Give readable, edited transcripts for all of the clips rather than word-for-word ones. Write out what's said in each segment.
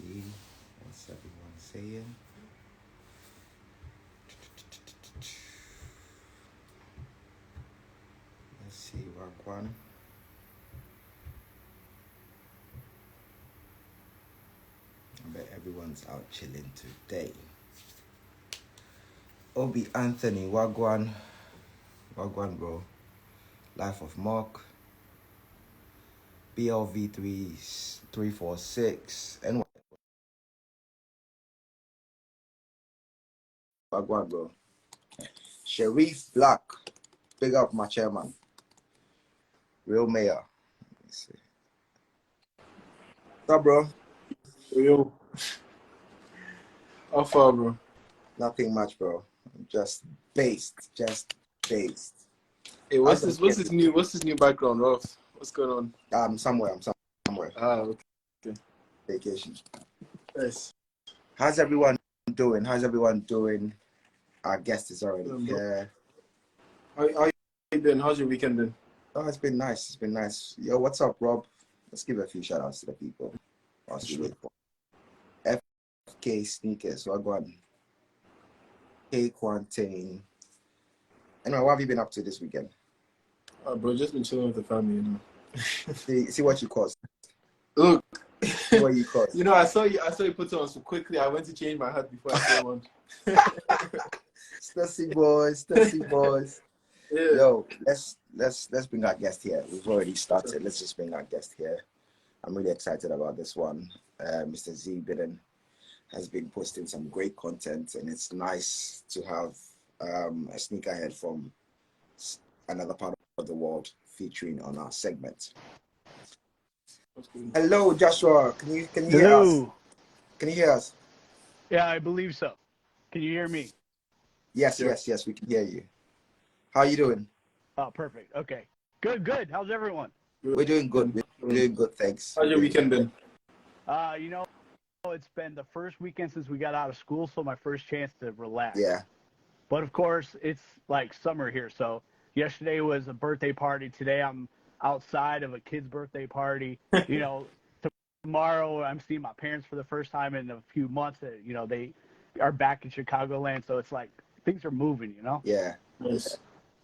see what's everyone saying. Let's see, Wagwan. I bet everyone's out chilling today. Obi Anthony, Wagwan. Wagwan, bro. Life of Mark. BLV346. And Wagwan, bro. Sharif Black. Big up my chairman. Real mayor. Let me see. What's up, bro? Yo. How far, bro? Nothing much, bro. Just based. Hey, what's this new background, Ralph? What's going on? I'm somewhere. Ah, okay. Vacation. Nice. How's everyone doing? Our guest is already here. How you been? How's your weekend been? Oh, it's been nice. Yo, what's up, Rob? Let's give a few shout outs to the people. Sure. FK Sneakers, Wagwan. K Quantain. Anyway, what have you been up to this weekend? Bro, just been chilling with the family, you know. see what you caused. Look. What you caused. You know, I saw you put it on so quickly. I went to change my hat before I saw one. Stussy boys. Yeah. Yo, let's bring our guest here. We've already started. Let's just bring our guest here. I'm really excited about this one. Mr ZBinden has been posting some great content, and it's nice to have a sneakerhead from another part of the world featuring on our segment. Hello, Joshua. Can you hear us? Can you hear us? Yeah, I believe so. Can you hear me? Yes, we can hear you. How are you doing? Oh, perfect. Okay. Good. How's everyone? We're doing good. Thanks. How's your weekend been? It's been the first weekend since we got out of school, so my first chance to relax. Yeah. But of course, it's like summer here, so yesterday was a birthday party. Today I'm outside of a kid's birthday party. You know, tomorrow I'm seeing my parents for the first time in a few months. You know, they are back in Chicagoland, so it's like things are moving, you know? Yeah.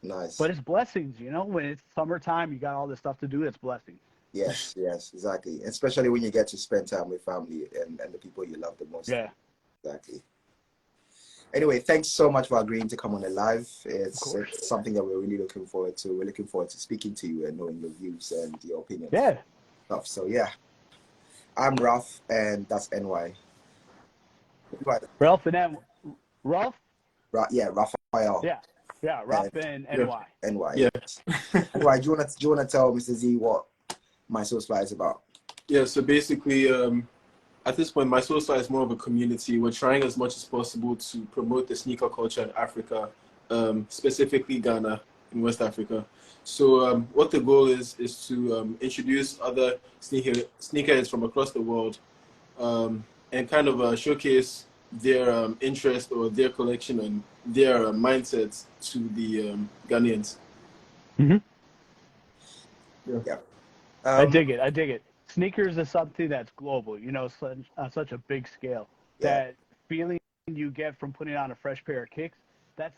Nice. But it's blessings, you know? When it's summertime, you got all this stuff to do, it's blessings. Yes, exactly. Especially when you get to spend time with family and the people you love the most. Yeah. Exactly. Anyway, thanks so much for agreeing to come on the live. It's something that we're really looking forward to. We're looking forward to speaking to you and knowing your views and your opinions. Yeah. So yeah. I'm Ralph and that's NY. Ralph and M. Ralph? Yeah, Raphael. Yeah, Ralph and NY. NY. Yeah. Right, do you wanna tell Mr. Z what My Soul Fly is about? Yeah, so basically, at this point, My Soul Fly is more of a community. We're trying as much as possible to promote the sneaker culture in Africa, specifically Ghana in West Africa. So what the goal is to introduce other sneakerheads from across the world and kind of showcase their interest or their collection and their mindsets to the Ghanaians. Mm-hmm. Yeah. I dig it. Sneakers is something that's global, you know, on such a big scale. Yeah. That feeling you get from putting on a fresh pair of kicks, that's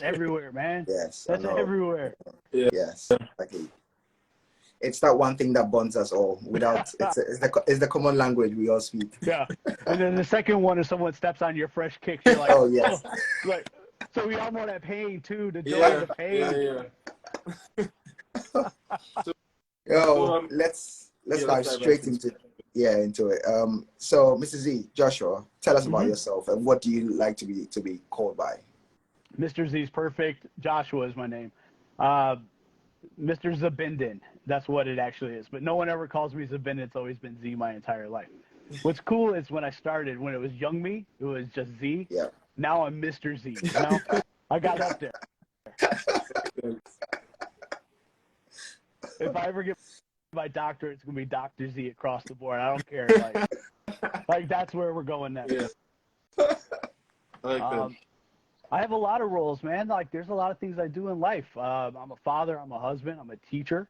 everywhere, man. Yes, that's everywhere. Yeah. Yes, exactly. It's that one thing that bonds us all. Without it's the common language we all speak. Yeah, and then the second one is someone steps on your fresh kicks. You're like, oh yes, like so we all know that pain too. The joy of the pain. Yeah. Let's dive straight into it. So Mr. Z, Joshua, tell us about yourself and what do you like to be called by? Mr. Z's perfect. Joshua is my name. Mr. ZBinden. That's what it actually is. But no one ever calls me ZBinden. It's always been Z my entire life. What's cool is when I started, when it was young me, it was just Z. Yeah. Now I'm Mr. Z. You know, I got up there. If I ever get my doctorate, it's gonna be Dr. Z across the board. I don't care. Like that's where we're going next. Yeah. I like that. I have a lot of roles, man. Like, there's a lot of things I do in life. I'm a father, I'm a husband, I'm a teacher,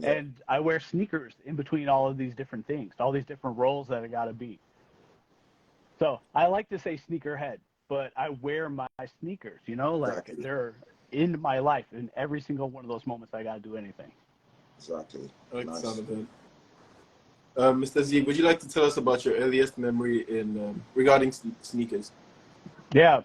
and I wear sneakers in between all of these different things, all these different roles that I got to be. So I like to say sneakerhead, but I wear my sneakers, like Exactly. they're in my life. In every single one of those moments, I got to do anything. Exactly. I like Nice. the sound of that. Mr. Z, would you like to tell us about your earliest memory in regarding sneakers? Yeah.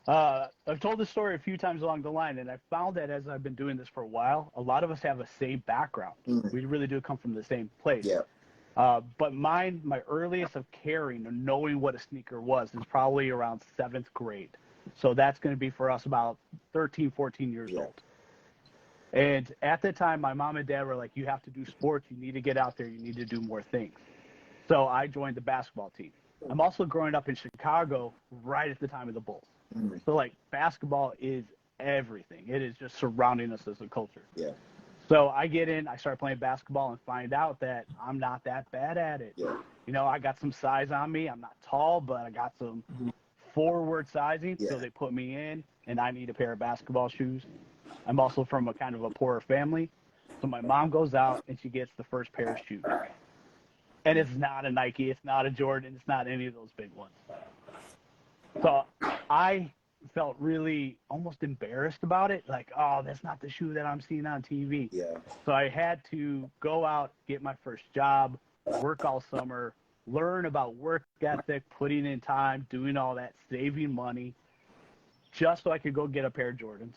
I've told this story a few times along the line, and I found that as I've been doing this for a while, a lot of us have the same background. We really do come from the same place. Yeah. But my earliest of caring and knowing what a sneaker was is probably around 7th grade. So that's going to be for us about 13, 14 years Yeah. old. And at the time, my mom and dad were like, you have to do sports. You need to get out there. You need to do more things. So I joined the basketball team. I'm also growing up in Chicago right at the time of the Bulls. So, like, basketball is everything. It is just surrounding us as a culture. Yeah. So I get in, I start playing basketball and find out that I'm not that bad at it. Yeah. I got some size on me. I'm not tall, but I got some forward sizing. Yeah. So they put me in, and I need a pair of basketball shoes. I'm also from a kind of a poorer family. So my mom goes out, and she gets the first pair of shoes. And it's not a Nike. It's not a Jordan. It's not any of those big ones. So I felt really almost embarrassed about it. Like, oh, that's not the shoe that I'm seeing on TV. Yeah. So I had to go out, get my first job, work all summer, learn about work ethic, putting in time, doing all that, saving money, just so I could go get a pair of Jordans.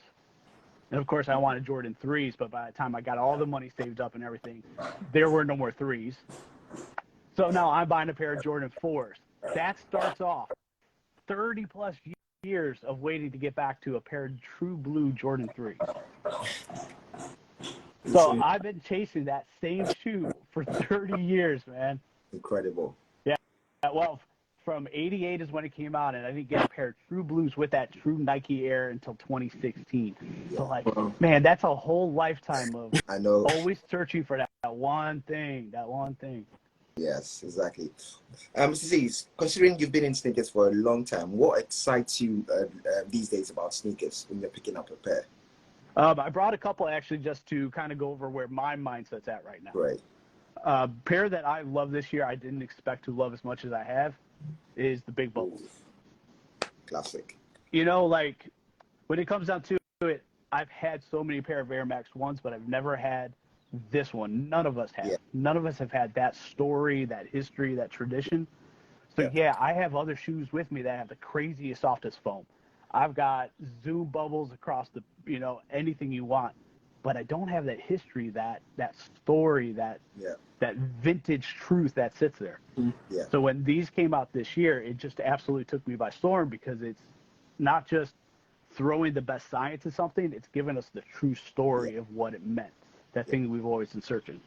And of course, I wanted Jordan 3s, but by the time I got all the money saved up and everything, there were no more 3s. So now I'm buying a pair of Jordan 4s. That starts off 30 plus years of waiting to get back to a pair of true blue Jordan 3s. So I've been chasing that same shoe for 30 years, man. Incredible. Yeah. Well, from 88 is when it came out, and I didn't get a pair of true blues with that true Nike Air until 2016. So, like, man, that's a whole lifetime of I know. always searching for that one thing, Yes, exactly. Mr. Z, considering you've been in sneakers for a long time, what excites you these days about sneakers when you're picking up a pair? I brought a couple actually just to kind of go over where my mindset's at right now. Right. Pair that I love this year, I didn't expect to love as much as I have, is the Big Bubbles. Classic. Like, when it comes down to it, I've had so many pair of Air Max 1s, but I've never had this one. None of us have. Yeah. None of us have had that story, that history, that tradition. So, yeah, I have other shoes with me that have the craziest, softest foam. I've got Zoom bubbles across the, anything you want. But I don't have that history, that story, that vintage truth that sits there. Yeah. So when these came out this year, it just absolutely took me by storm because it's not just throwing the best science to something, it's given us the true story of what it meant, that thing that we've always been searching.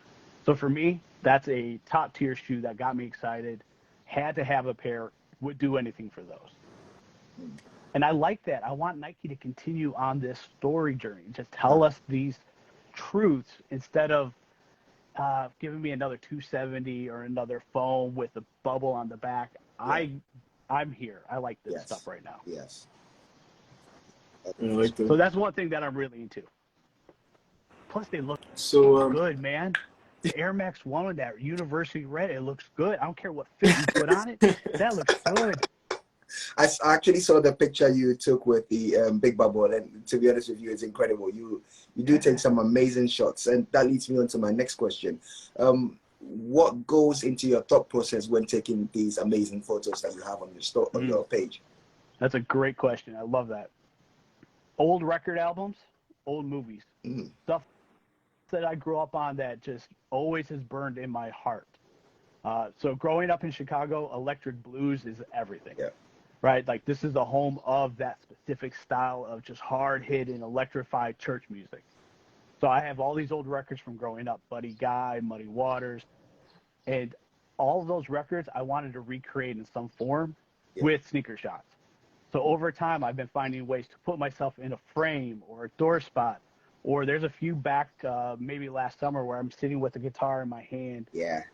So for me, that's a top tier shoe that got me excited, had to have a pair, would do anything for those. And I like that. I want Nike to continue on this story journey. Just tell us these truths instead of giving me another 270 or another foam with a bubble on the back. I'm here. I like this stuff right now. Yes. I like that. So that's one thing that I'm really into. Plus, they look good, man. The Air Max 1 with that university red, it looks good. I don't care what fit you put on it. That looks good. I actually saw the picture you took with the Big Bubble, and to be honest with you, it's incredible. You do take some amazing shots, and that leads me on to my next question. What goes into your thought process when taking these amazing photos that you have on your on your page? That's a great question. I love that. Old record albums, old movies, stuff that I grew up on that just always has burned in my heart. So growing up in Chicago, electric blues is everything. Yeah. Right? Like, this is the home of that specific style of just hard-hitting, electrified church music. So I have all these old records from growing up, Buddy Guy, Muddy Waters, and all of those records I wanted to recreate in some form with sneaker shots. So over time, I've been finding ways to put myself in a frame or a door spot, or there's a few back maybe last summer where I'm sitting with a guitar in my hand. Yeah.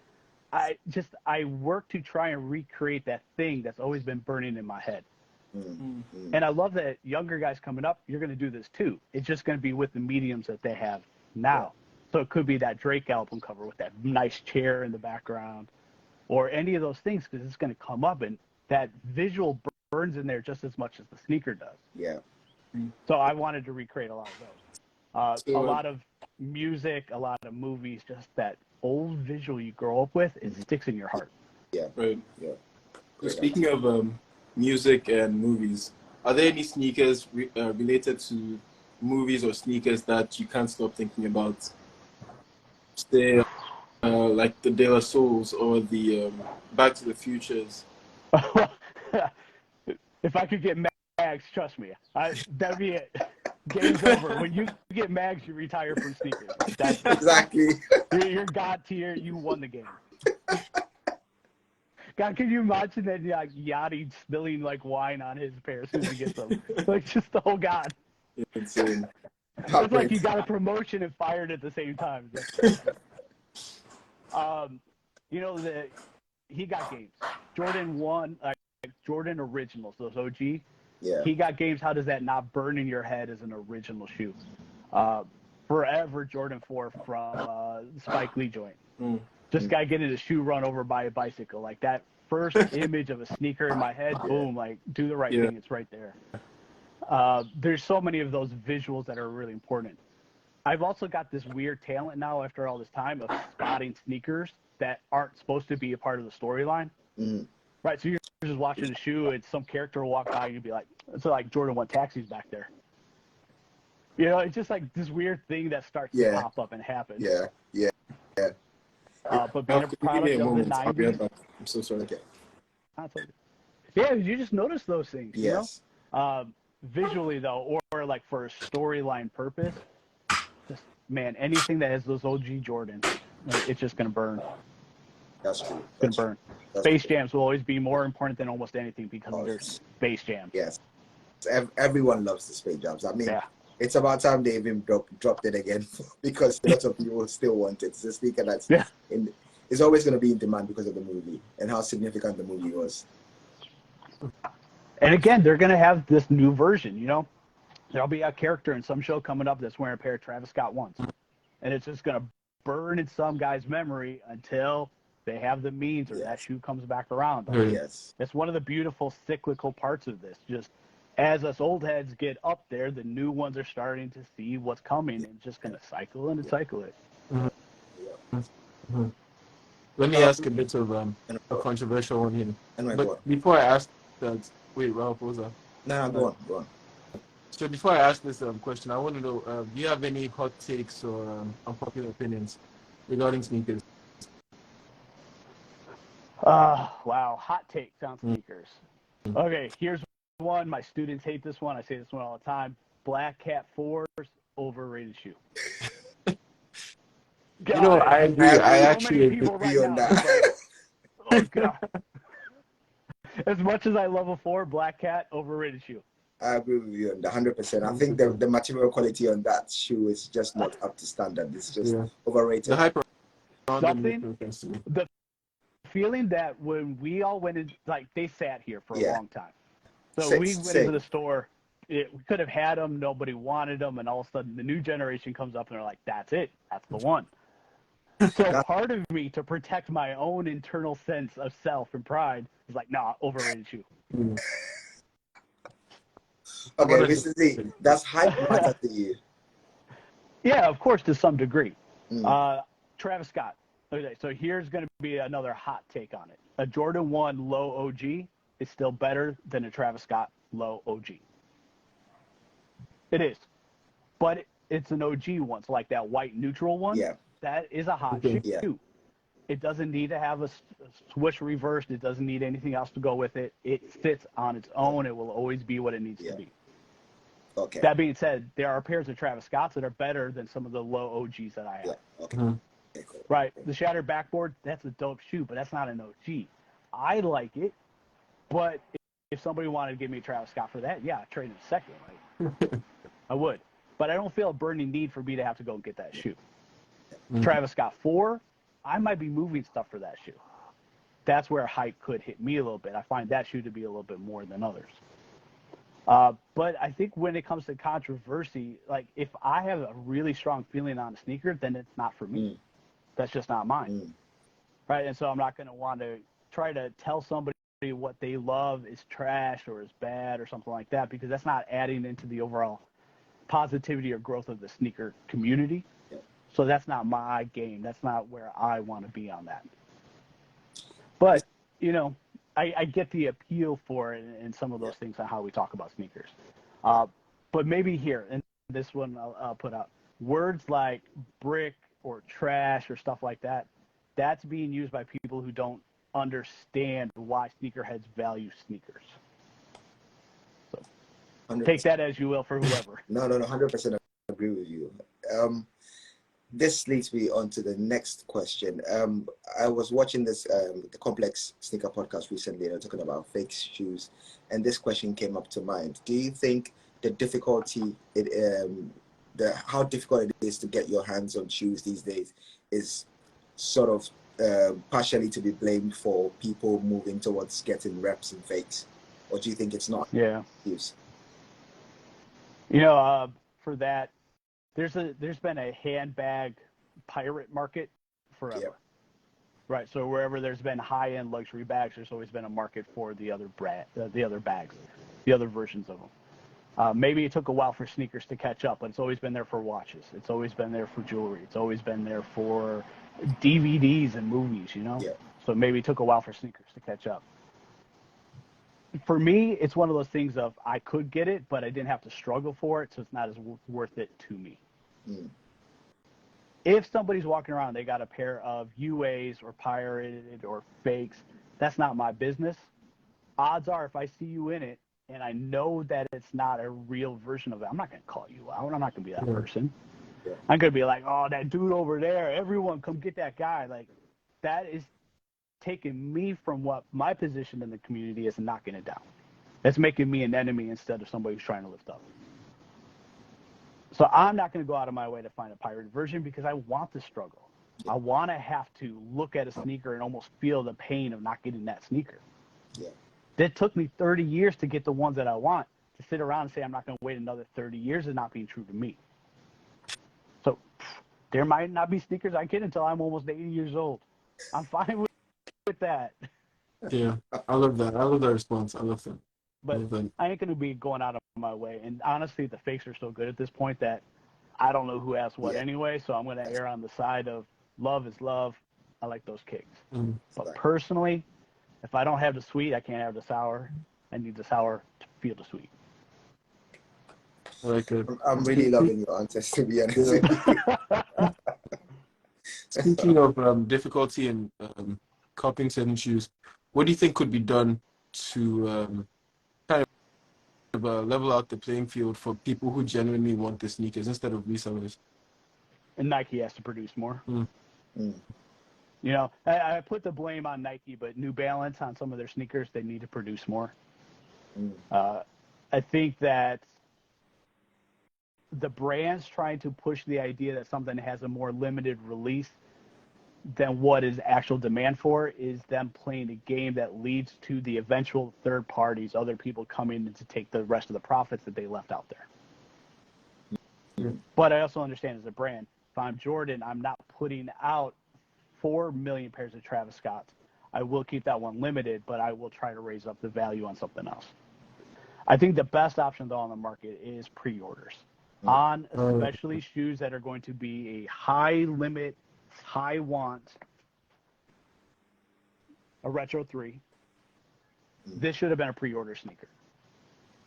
I work to try and recreate that thing that's always been burning in my head. And I love that younger guys coming up, you're going to do this too. It's just going to be with the mediums that they have now. So it could be that Drake album cover with that nice chair in the background or any of those things, because it's going to come up and that visual burns in there just as much as the sneaker does. Yeah. So I wanted to recreate a lot of those. So, a lot of music, a lot of movies, just that old visual you grow up with, it sticks in your heart. Yeah. right. Yeah. So speaking of music and movies, are there any sneakers related to movies or sneakers that you can't stop thinking about? Say, like the De La Souls or the Back to the Futures. If I could get mags, trust me, that'd be it. Game's over. When you get mags, you retire from sneakers. Like, that's Exactly. you're god tier. You won the game. God, can you imagine that, like, Yachty spilling like wine on his pair as soon as he gets them? Like, just the whole god. Insane. It's like you got a promotion and fired at the same time. You know, he got games. Jordan 1, like Jordan Originals, those OG. Yeah. He got games. How does that not burn in your head as an original shoe? Forever Jordan 4 from Spike Lee joint. Just guy getting his shoe run over by a bicycle. Like, that first image of a sneaker in my head, boom, like, do the right thing. It's right there. There's so many of those visuals that are really important. I've also got this weird talent now after all this time of spotting sneakers that aren't supposed to be a part of the storyline. Right, so you're just watching a shoe and some character will walk by and you'll be like, it's like Jordan 1 Taxi's back there. You know, it's just like this weird thing that starts to pop up and happen. Yeah. But being a product of the 90s. I'm so sorry. Okay. Yeah, you just notice those things, Yes. you know? Visually, though, or like for a storyline purpose, just, man, anything that has those OG Jordans, it's just going to burn. That's true. It's going to burn. Space Jams will always be more important than almost anything because they're Space Jams. Yes. Everyone loves the Space Jams. I mean, it's about time they even dropped it again because lots of people still want it. It's a sneaker that's it's always going to be in demand because of the movie and how significant the movie was. And again, they're going to have this new version, you know? There'll be a character in some show coming up that's wearing a pair of Travis Scott ones. And it's just going to burn in some guy's memory until they have the means or that shoe comes back around. Yes. That's one of the beautiful cyclical parts of this. Just as us old heads get up there, the new ones are starting to see what's coming and just going to cycle and cycle it. Let me ask a bit of a controversial one here. But before I ask that, wait, Ralph, what was that? No, go on. So before I ask this question, I want to know, do you have any hot takes or unpopular opinions regarding sneakers? Wow, hot take on sneakers. Okay, here's one. My students hate this one. I say this one all the time. Black Cat 4's overrated shoe. You know, I agree. I actually agree on that. Oh, God. As much as I love a 4, Black Cat, overrated shoe. I agree with you on the 100%. I think the material quality on that shoe is just not up to standard. It's just overrated. The hype the feeling that when we all went in, like, they sat here for a long time. So we went into the store, we could have had them, nobody wanted them, and all of a sudden the new generation comes up and they're like, that's it, that's the one. So part of me, to protect my own internal sense of self and pride, is like, nah, overrated shoe. Okay, Mr. Z, that's hype matter to you. Yeah, of course, to some degree. Travis Scott. Okay, so here's going to be another hot take on it. A Jordan 1 low OG is still better than a Travis Scott low OG. It is. But it's an OG one, so like that white neutral one. Yeah. That is a hot shoe. Yeah. It doesn't need to have a swoosh reversed. It doesn't need anything else to go with it. It sits on its own. It will always be what it needs to be. Okay. That being said, there are pairs of Travis Scotts that are better than some of the low OGs that I have. Yeah. Okay. Okay, cool. Right. The shattered backboard, that's a dope shoe, but that's not an OG. I like it, but if somebody wanted to give me a Travis Scott for that, I'd trade in a second. Like, I would. But I don't feel a burning need for me to have to go and get that shoe. Travis Scott 4, I might be moving stuff for that shoe. That's where hype could hit me a little bit. I find that shoe to be a little bit more than others. But I think when it comes to controversy, like, if I have a really strong feeling on a sneaker, then it's not for me. That's just not mine. Right? And so I'm not going to want to try to tell somebody what they love is trash or is bad or something like that, because that's not adding into the overall positivity or growth of the sneaker community. Yeah. So that's not my game. That's not where I want to be on that. But, you know, I get the appeal for it and some of those things on how we talk about sneakers. But maybe here, and this one I'll put out, words like brick or trash or stuff like that, that's being used by people who don't understand why sneakerheads value sneakers. So 100%. take that as you will for whoever. No, 100% agree with you. This leads me on to the next question. I was watching this the Complex Sneaker podcast recently. They're talking about fake shoes, and this question came up to mind. Do you think the difficulty, how difficult it is to get your hands on shoes these days, is sort of partially to be blamed for people moving towards getting reps and fakes, or do you think it's not? Yeah. Use? You know, for that, there's been a handbag pirate market forever. Yep. Right. So wherever there's been high-end luxury bags, there's always been a market for the other bags, the other versions of them. Maybe it took a while for sneakers to catch up, but it's always been there for watches. It's always been there for jewelry. It's always been there for DVDs and movies, you know? Yeah. So maybe it took a while for sneakers to catch up. For me, it's one of those things of I could get it, but I didn't have to struggle for it, so it's not as worth it to me. Mm. If somebody's walking around, they got a pair of UAs or pirated or fakes, that's not my business. Odds are, if I see you in it and I know that it's not a real version of it, I'm not going to call you out. I'm not going to be that person. Yeah. I'm going to be like, oh, that dude over there, everyone come get that guy. Like, that is taking me from what my position in the community is and knocking it down. That's making me an enemy instead of somebody who's trying to lift up. So I'm not going to go out of my way to find a pirated version because I want the struggle. I want to have to look at a sneaker and almost feel the pain of not getting that sneaker. Yeah. That took me 30 years to get the ones that I want. To sit around and say I'm not going to wait another 30 years is not being true to me. So there might not be sneakers I get until I'm almost 80 years old. I'm fine with that. Yeah, I love that. I love that response. I love that. But I ain't going to be going out of my way. And honestly, the fakes are so good at this point that I don't know who asked what anyway. So I'm going to err on the side of love is love. I like those kicks. Mm-hmm. But personally, if I don't have the sweet, I can't have the sour. I need the sour to feel the sweet. I like it. I'm really loving your answers, to be honest with you. Speaking of difficulty in copying certain shoes, what do you think could be done to kind of level out the playing field for people who genuinely want the sneakers instead of resellers? And Nike has to produce more. Mm. You know, I put the blame on Nike, but New Balance on some of their sneakers, they need to produce more. I think that the brands trying to push the idea that something has a more limited release than what is actual demand for is them playing a game that leads to the eventual third parties, other people coming in to take the rest of the profits that they left out there. But I also understand as a brand, if I'm Jordan, I'm not putting out 4 million pairs of Travis Scotts. I will keep that one limited, but I will try to raise up the value on something else. I think the best option, though, on the market is pre-orders on especially shoes that are going to be a high limit, high want, a Retro 3. This should have been a pre-order sneaker.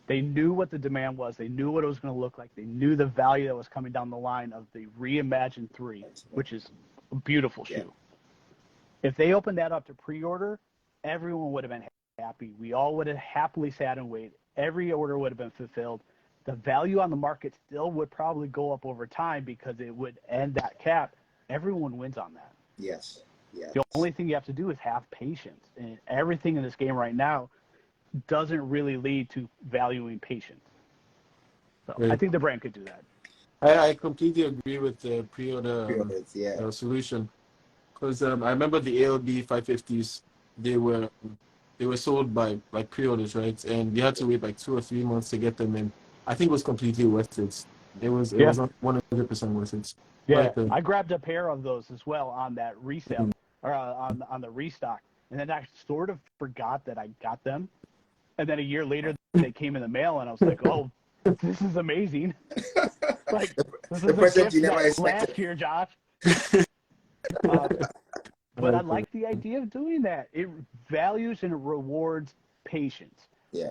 They knew what the demand was. They knew what it was going to look like. They knew the value that was coming down the line of the reimagined 3, which is a beautiful shoe. If they opened that up to pre-order, everyone would have been happy. We all would have happily sat and waited. Every order would have been fulfilled. The value on the market still would probably go up over time because it would end that cap. Everyone wins on that. Yes. The only thing you have to do is have patience. And everything in this game right now doesn't really lead to valuing patience. So I think the brand could do that. I completely agree with the pre-order solution. Because I remember the ALB 550s, they were sold by like pre-orders, right? And you had to wait like 2 or 3 months to get them in. I think it was completely worth it. It was not 100% worth it. Yeah, I grabbed a pair of those as well on that resale or on the restock. And then I sort of forgot that I got them. And then a year later, they came in the mail, and I was like, oh, this is amazing. Like, this is the a present gift you never that expected. last year, Josh. But I like the idea of doing that. It values and rewards patience,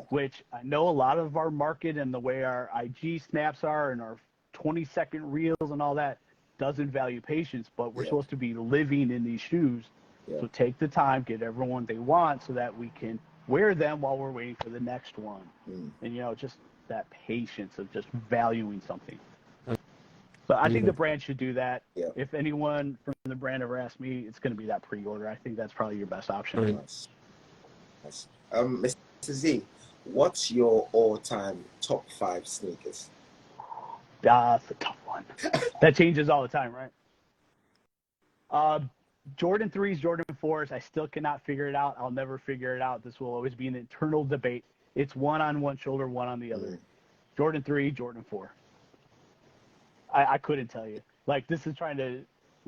which I know a lot of our market and the way our IG snaps are and our 20-second reels and all that doesn't value patience, but we're supposed to be living in these shoes. So take the time, get everyone they want so that we can wear them while we're waiting for the next one. And, you know, just that patience of just valuing something. So I think the brand should do that. If anyone from the brand ever asks me, it's going to be that pre-order. I think that's probably your best option. Nice. Mr. Z, what's your all-time top 5 sneakers? That's a tough one. That changes all the time, right? Jordan 3s, Jordan 4s, I still cannot figure it out. I'll never figure it out. This will always be an internal debate. It's one on one shoulder, one on the other. Jordan 3, Jordan 4. I couldn't tell you. Like, this is trying to,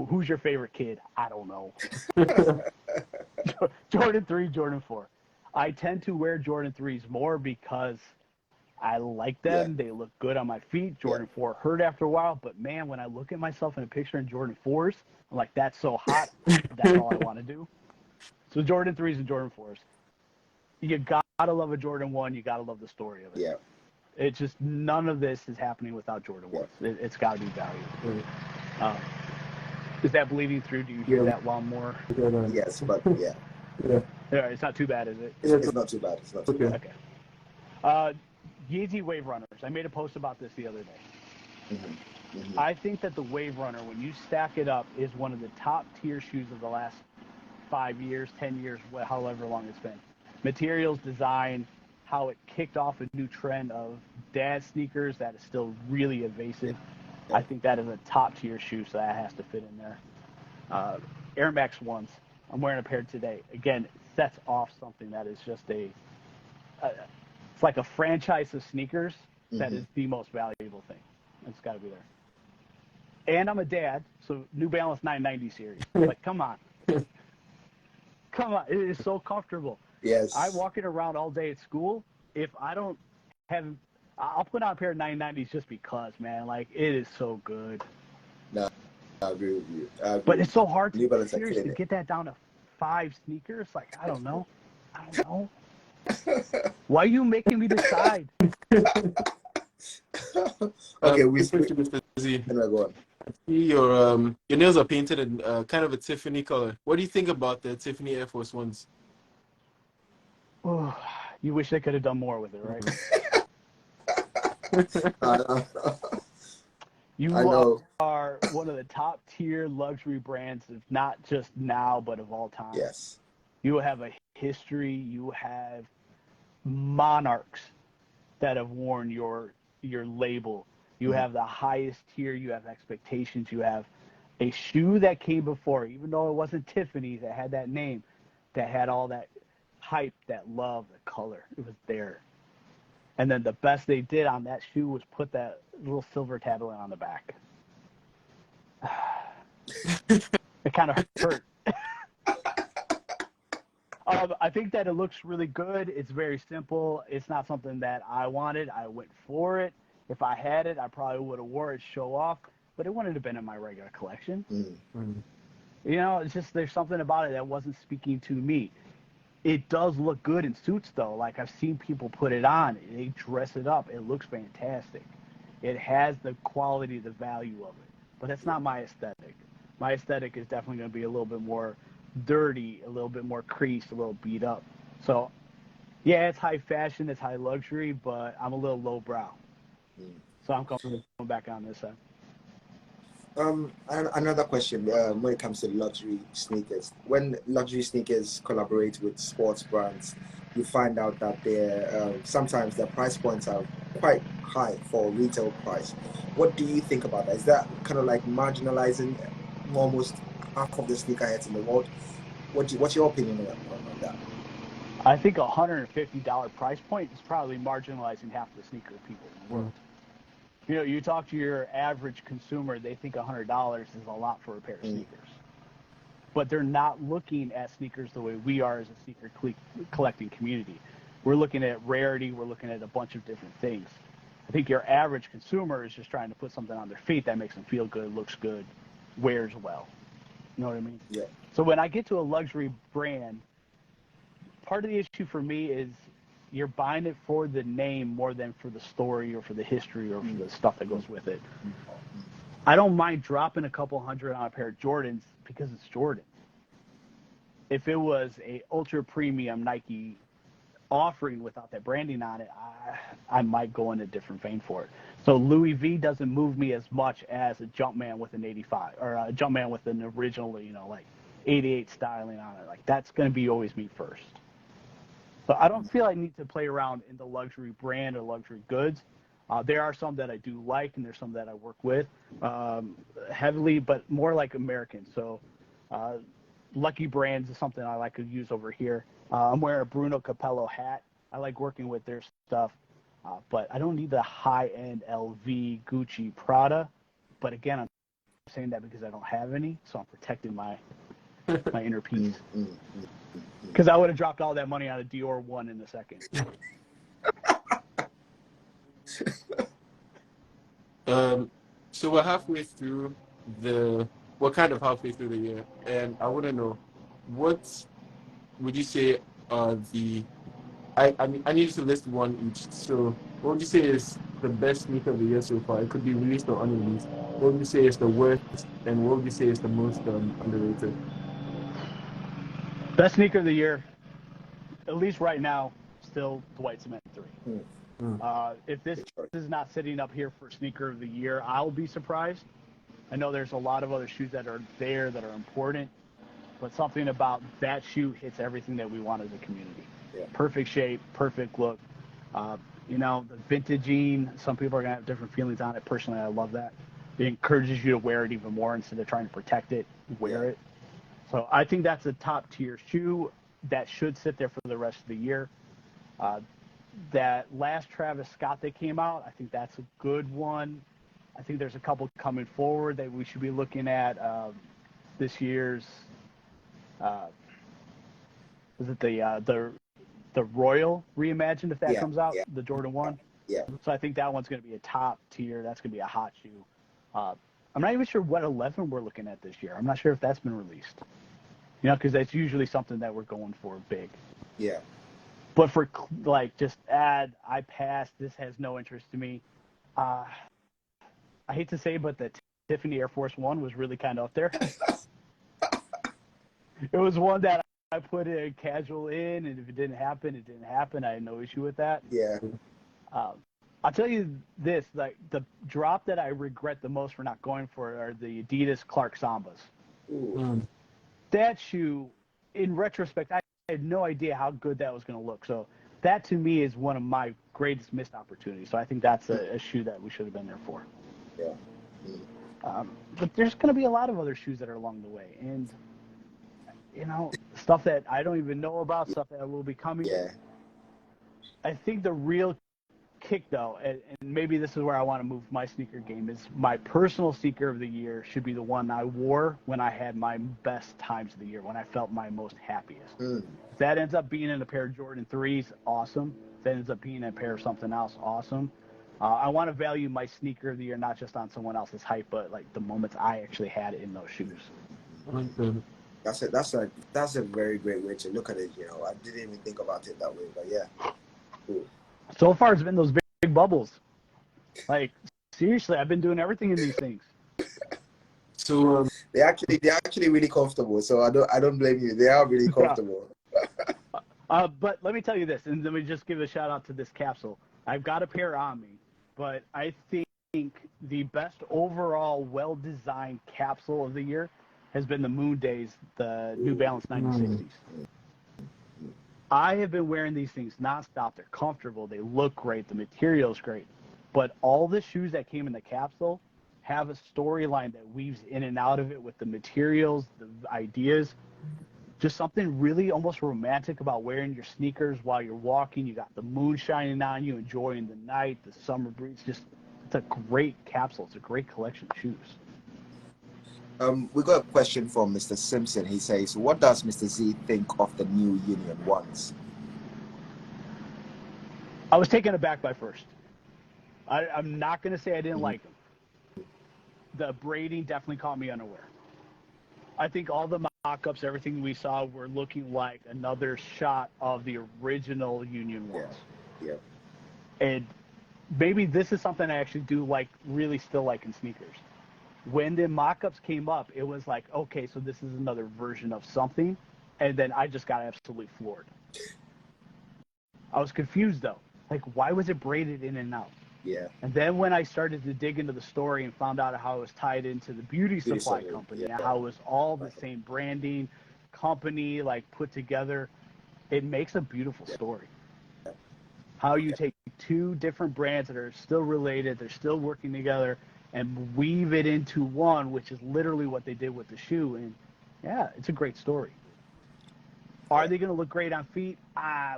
who's your favorite kid? I don't know. Jordan 3, Jordan 4. I tend to wear Jordan 3s more because I like them. They look good on my feet. Jordan 4 hurt after a while, but man, when I look at myself in a picture in Jordan 4s, I'm like, that's so hot. That's all I want to do. So Jordan 3s and Jordan 4s. You gotta love a Jordan 1. You gotta love the story of it. It's just none of this is happening without Jordan 1s. It's got to be valued. Is that bleeding through? Do you hear that while more? Yes, but Yeah, it's not too bad, is it? It's not too bad. It's not too bad. Okay. Yeezy Wave Runners. I made a post about this the other day. I think that the Wave Runner, when you stack it up, is one of the top tier shoes of the last 5 years, 10 years, however long it's been. Materials, design, how it kicked off a new trend of dad sneakers that is still really evasive. I think that is a top tier shoe, so that has to fit in there. Air Max 1s. I'm wearing a pair today. Again, it sets off something that is just it's like a franchise of sneakers that is the most valuable thing. It's got to be there. And I'm a dad, so New Balance 990 series. Like, come on. Come on. It is so comfortable. Yes. I'm walking around all day at school. If I don't have, I'll put on a pair of 990s just because, man. Like, it is so good. No, I agree with you. But it's so hard to seriously get that down to 5 sneakers. Like, I don't know. Why are you making me decide? Okay, Mr. Z. Go on. Your nails are painted in kind of a Tiffany color. What do you think about the Tiffany Air Force Ones? Oh, you wish they could have done more with it, right? You are one of the top tier luxury brands, of not just now, but of all time. Yes. You have a history. You have monarchs that have worn your label. You have the highest tier. You have expectations. You have a shoe that came before, even though it wasn't Tiffany's, that had that name, that had all that hype, that love, the color. It was there. And then the best they did on that shoe was put that little silver tablet on the back. It kind of hurt. I think that it looks really good. It's very simple. It's not something that I wanted. I went for it. If I had it, I probably would have wore it show off, but it wouldn't have been in my regular collection. You know, it's just there's something about it that wasn't speaking to me. It does look good in suits, though. Like, I've seen people put it on. They dress it up. It looks fantastic. It has the quality, the value of it. But that's not my aesthetic. My aesthetic is definitely going to be a little bit more dirty, a little bit more creased, a little beat up. So, yeah, it's high fashion, it's high luxury, but I'm a little lowbrow. So I'm going back on this side. Another question when it comes to luxury sneakers. When luxury sneakers collaborate with sports brands, you find out that sometimes their price points are quite high for retail price. What do you think about that? Is that kind of like marginalizing almost half of the sneakerheads in the world? What's your opinion on that? I think a $150 price point is probably marginalizing half the sneaker people in the world. You know, you talk to your average consumer, they think $100 is a lot for a pair of sneakers. but they're not looking at sneakers the way we are as a sneaker collecting community. We're looking at rarity. We're looking at a bunch of different things. I think your average consumer is just trying to put something on their feet that makes them feel good, looks good, wears well. You know what I mean? Yeah. So when I get to a luxury brand, part of the issue for me is you're buying it for the name more than for the story or for the history or for the stuff that goes with it. I don't mind dropping a couple hundred on a pair of Jordans because it's Jordans. If it was a ultra premium Nike offering without that branding on it, I might go in a different vein for it. So Louis V doesn't move me as much as a Jumpman with an 85 or a Jumpman with an original, like 88 styling on it. Like that's going to be always me first. So I don't feel I need to play around in the luxury brand or luxury goods. There are some that I do like, and there's some that I work with heavily, but more like American. So Lucky Brands is something I like to use over here. I'm wearing a Bruno Capello hat. I like working with their stuff, but I don't need the high-end LV, Gucci, Prada. But again, I'm saying that because I don't have any, so I'm protecting my inner peace. Because I would have dropped all that money on a Dior one in a second. So we're halfway through we're kind of halfway through the year, and I want to know, what would you say are I mean, I need you to list one each. So what would you say is the best sneaker of the year so far? It could be released or unreleased. What would you say is the worst, and what would you say is the most underrated? Best sneaker of the year, at least right now, still the White Cement 3. If this is not sitting up here for sneaker of the year, I'll be surprised. I know there's a lot of other shoes that are there that are important, but something about that shoe hits everything that we want as a community. Yeah. Perfect shape, perfect look. The vintaging, some people are going to have different feelings on it. Personally, I love that. It encourages you to wear it even more instead of trying to protect it, wear it. So I think that's a top tier shoe that should sit there for the rest of the year. That last Travis Scott that came out, I think that's a good one. I think there's a couple coming forward that we should be looking at. This year's, is it the Royal Reimagined, if that comes out, the Jordan 1? Yeah. So I think that one's going to be a top tier. That's going to be a hot shoe. I'm not even sure what 11 we're looking at this year. I'm not sure if that's been released. Because that's usually something that we're going for big. Yeah. But for just I passed, this has no interest to me. I hate to say, but the Tiffany Air Force One was really kind of up there. It was one that I put a casual in, and if it didn't happen, it didn't happen. I had no issue with that. Yeah. I'll tell you this, like the drop that I regret the most for not going for are the Adidas Clark Sambas. That shoe, in retrospect, I had no idea how good that was going to look. So that to me is one of my greatest missed opportunities. So I think that's a shoe that we should have been there for. Yeah. But there's going to be a lot of other shoes that are along the way. And, stuff that I don't even know about, stuff that will be coming. Yeah. I think the real kick, though, and maybe this is where I want to move my sneaker game, is my personal sneaker of the year should be the one I wore when I had my best times of the year, when I felt my most happiest. If that ends up being in a pair of Jordan 3s, awesome. If that ends up being in a pair of something else, awesome. I want to value my sneaker of the year not just on someone else's hype, but like the moments I actually had in those shoes. That's a very great way to look at it. I didn't even think about it that way, but yeah. Cool. So far, it's been those big bubbles. Like, seriously, I've been doing everything in these things. So they're actually really comfortable. So I don't blame you. They are really comfortable. But let me tell you this, and let me just give a shout out to this capsule. I've got a pair on me, but I think the best overall well-designed capsule of the year has been the Moon Days, the New Balance 9060s. I have been wearing these things nonstop. They're comfortable. They look great. The material's great. But all the shoes that came in the capsule have a storyline that weaves in and out of it with the materials, the ideas. Just something really almost romantic about wearing your sneakers while you're walking. You got the moon shining on you, enjoying the night, the summer breeze. It's a great capsule. It's a great collection of shoes. We got a question from Mr. Simpson. He says, what does Mr. Z think of the new Union ones? I was taken aback by first. I'm not going to say I didn't like them. The braiding definitely caught me unaware. I think all the mock-ups, everything we saw, were looking like another shot of the original Union ones. Yeah. And maybe this is something I actually do like, really still like in sneakers. When the mock-ups came up, it was like, okay, so this is another version of something. And then I just got absolutely floored. I was confused, though. Like, why was it braided in and out? Yeah. And then when I started to dig into the story and found out how it was tied into the beauty supply company, and how it was all the same branding company, like, put together, it makes a beautiful story. How you take two different brands that are still related, they're still working together, and weave it into one, which is literally what they did with the shoe. And yeah, it's a great story. Are they going to look great on feet?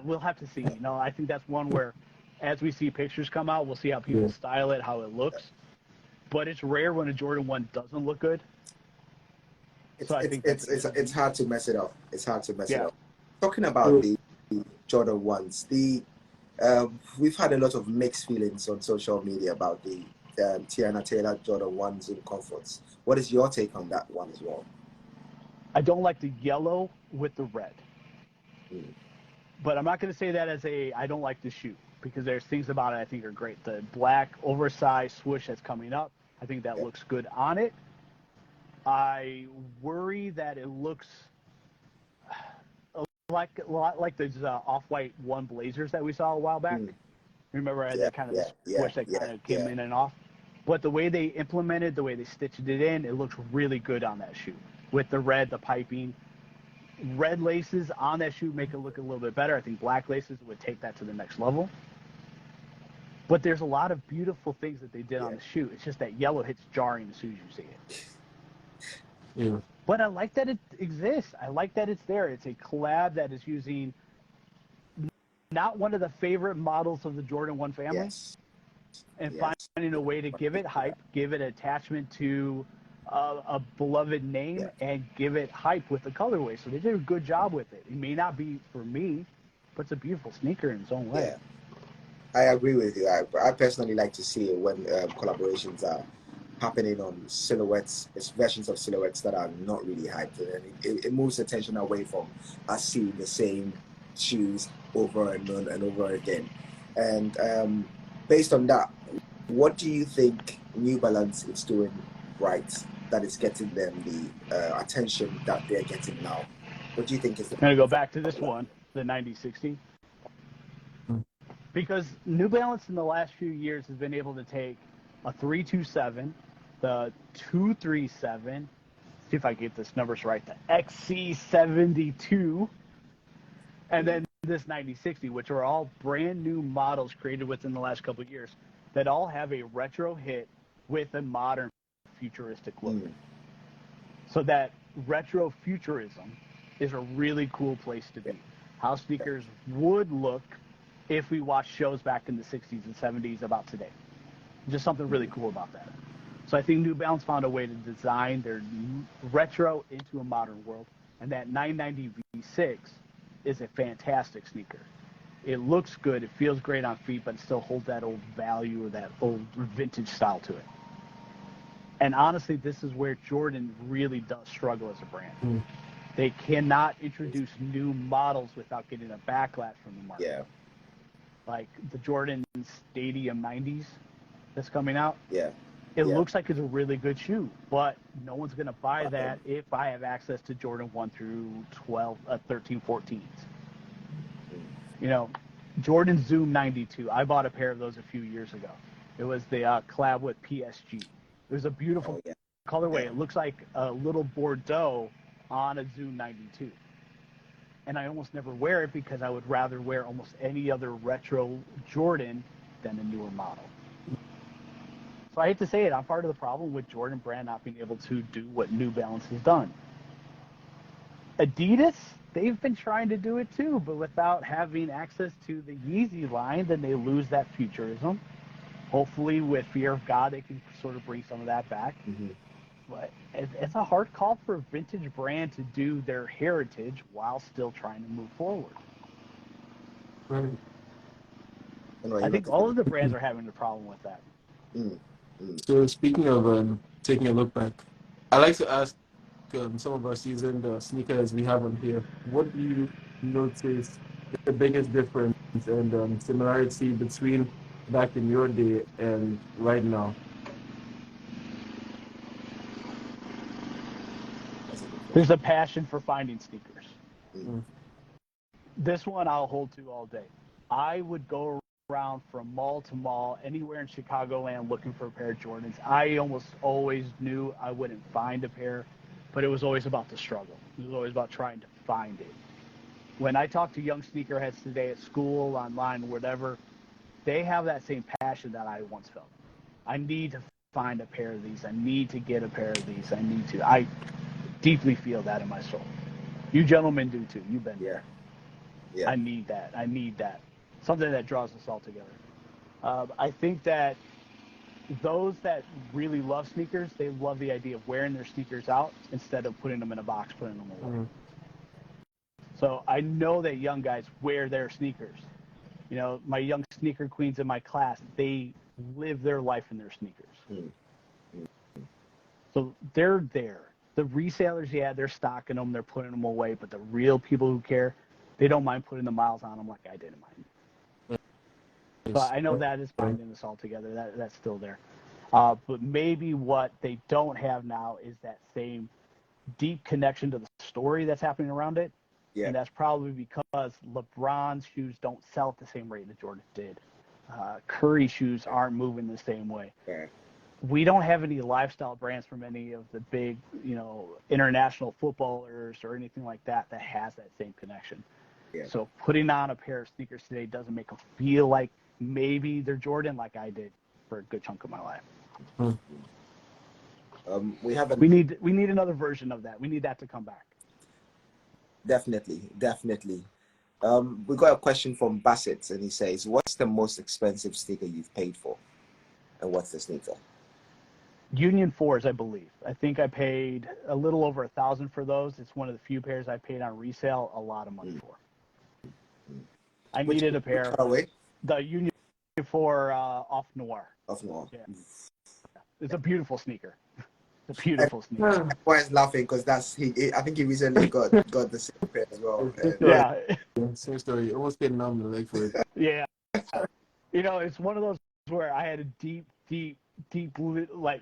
We'll have to see. You know, I think that's one where, as we see pictures come out, we'll see how people style it, how it looks. But it's rare when a Jordan 1 doesn't look good. So I think it's hard to mess it up. It's hard to mess it up. Talking about the Jordan 1s, we've had a lot of mixed feelings on social media about the Tiana Taylor Jordan 1s in comforts. What is your take on that one as well? I don't like the yellow with the red. But I'm not going to say that as I don't like the shoe, because there's things about it I think are great. The black oversized swoosh that's coming up, I think that looks good on it. I worry that it looks a lot like those off-white one Blazers that we saw a while back. Remember I had that kind of swoosh that kind of came in and off. But the way they implemented, the way they stitched it in, it looks really good on that shoe. With the red, the piping. Red laces on that shoe make it look a little bit better. I think black laces would take that to the next level. But there's a lot of beautiful things that they did on the shoe. It's just that yellow hits jarring as soon as you see it. Yeah. But I like that it exists. I like that it's there. It's a collab that is using not one of the favorite models of the Jordan 1 family. And finding a way to give it hype, give it attachment to a beloved name, and give it hype with the colorway. So they did a good job with it. It may not be for me, but it's a beautiful sneaker in its own way. Yeah, I agree with you. I personally like to see it when collaborations are happening on silhouettes. It's versions of silhouettes that are not really hyped, and it moves attention away from us seeing the same shoes over and over again. And based on that, what do you think New Balance is doing right that is getting them the attention that they're getting now? What do you think is the... I'm going to go back to this one, the 9060. Because New Balance in the last few years has been able to take a 327, the 237, see if I get this numbers right, the XC72, and then this 9060, which are all brand new models created within the last couple of years that all have a retro hit with a modern futuristic look. So that retro futurism is a really cool place to be. How sneakers would look if we watched shows back in the 60s and 70s about today. Just something really cool about that. So I think New Balance found a way to design their retro into a modern world. And that 990 V6 is a fantastic sneaker. It looks good, it feels great on feet, but it still holds that old value or that old vintage style to it. And honestly, this is where Jordan really does struggle as a brand. They cannot introduce new models without getting a backlash from the market. Like the Jordan Stadium 90s that's coming out. It looks like it's a really good shoe, but no one's going to buy that if I have access to Jordan 1 through 13, 14s. You know, Jordan Zoom 92. I bought a pair of those a few years ago. It was the collab with PSG. It was a beautiful colorway. It looks like a little Bordeaux on a Zoom 92. And I almost never wear it because I would rather wear almost any other retro Jordan than a newer model. So I hate to say it, I'm part of the problem with Jordan brand not being able to do what New Balance has done. Adidas, they've been trying to do it too, but without having access to the Yeezy line, then they lose that futurism. Hopefully with Fear of God, they can sort of bring some of that back. it's a hard call for a vintage brand to do their heritage while still trying to move forward. Right. I think all of the brands are having a problem with that. So speaking of taking a look back, I like to ask some of our seasoned sneakers we have on here, what do you notice is the biggest difference and similarity between back in your day and right now? There's a passion for finding sneakers. Mm. This one I'll hold to all day. I would go around from mall to mall, anywhere in Chicagoland looking for a pair of Jordans. I almost always knew I wouldn't find a pair, but it was always about the struggle. It was always about trying to find it. When I talk to young sneakerheads today at school, online, whatever, they have that same passion that I once felt. I need to find a pair of these. I need to get a pair of these. I deeply feel that in my soul. You gentlemen do too. You've been there. Yeah. I need that. Something that draws us all together. I think that those that really love sneakers, they love the idea of wearing their sneakers out instead of putting them in a box, putting them away. Mm. So I know that young guys wear their sneakers. You know, my young sneaker queens in my class, they live their life in their sneakers. So they're there. The resellers, yeah, they're stocking them, they're putting them away, but the real people who care, they don't mind putting the miles on them like I didn't mind. So I know that is binding us all together. That's still there. But maybe what they don't have now is that same deep connection to the story that's happening around it. Yeah. And that's probably because LeBron's shoes don't sell at the same rate that Jordan did. Curry shoes aren't moving the same way. Yeah. We don't have any lifestyle brands from any of the big, international footballers or anything like that has that same connection. Yeah. So putting on a pair of sneakers today doesn't make them feel like maybe they're Jordan like I did for a good chunk of my life. We need another version of that. We need that to come back. Definitely. We got a question from Bassett, and he says, "What's the most expensive sneaker you've paid for, and what's the sneaker?" Union 4s, I believe. I think I paid a little over $1,000 for those. It's one of the few pairs I paid on resale a lot of money for. I needed a pair. The Union 4 Off Noir. Off Noir. Yeah. It's a beautiful sneaker. It's a beautiful sneaker. Why is laughing? Because I think he recently got the same pair as well. Yeah. Same story. Almost getting on the leg for it. Yeah. It's one of those where I had a deep, like,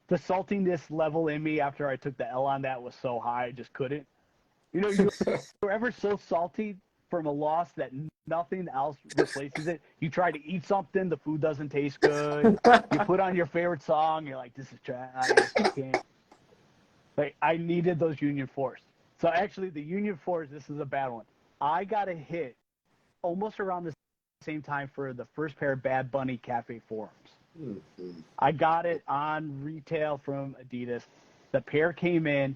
the saltiness level in me after I took the L on that was so high, I just couldn't. You're ever so salty from a loss that nothing else replaces it. You try to eat something, the food doesn't taste good. You put on your favorite song, you're like, this is trash. I can't. Like, I needed those Union 4s. So actually, the Union 4s, this is a bad one. I got a hit almost around the same time for the first pair of Bad Bunny Cafe Forums. I got it on retail from Adidas. The pair came in,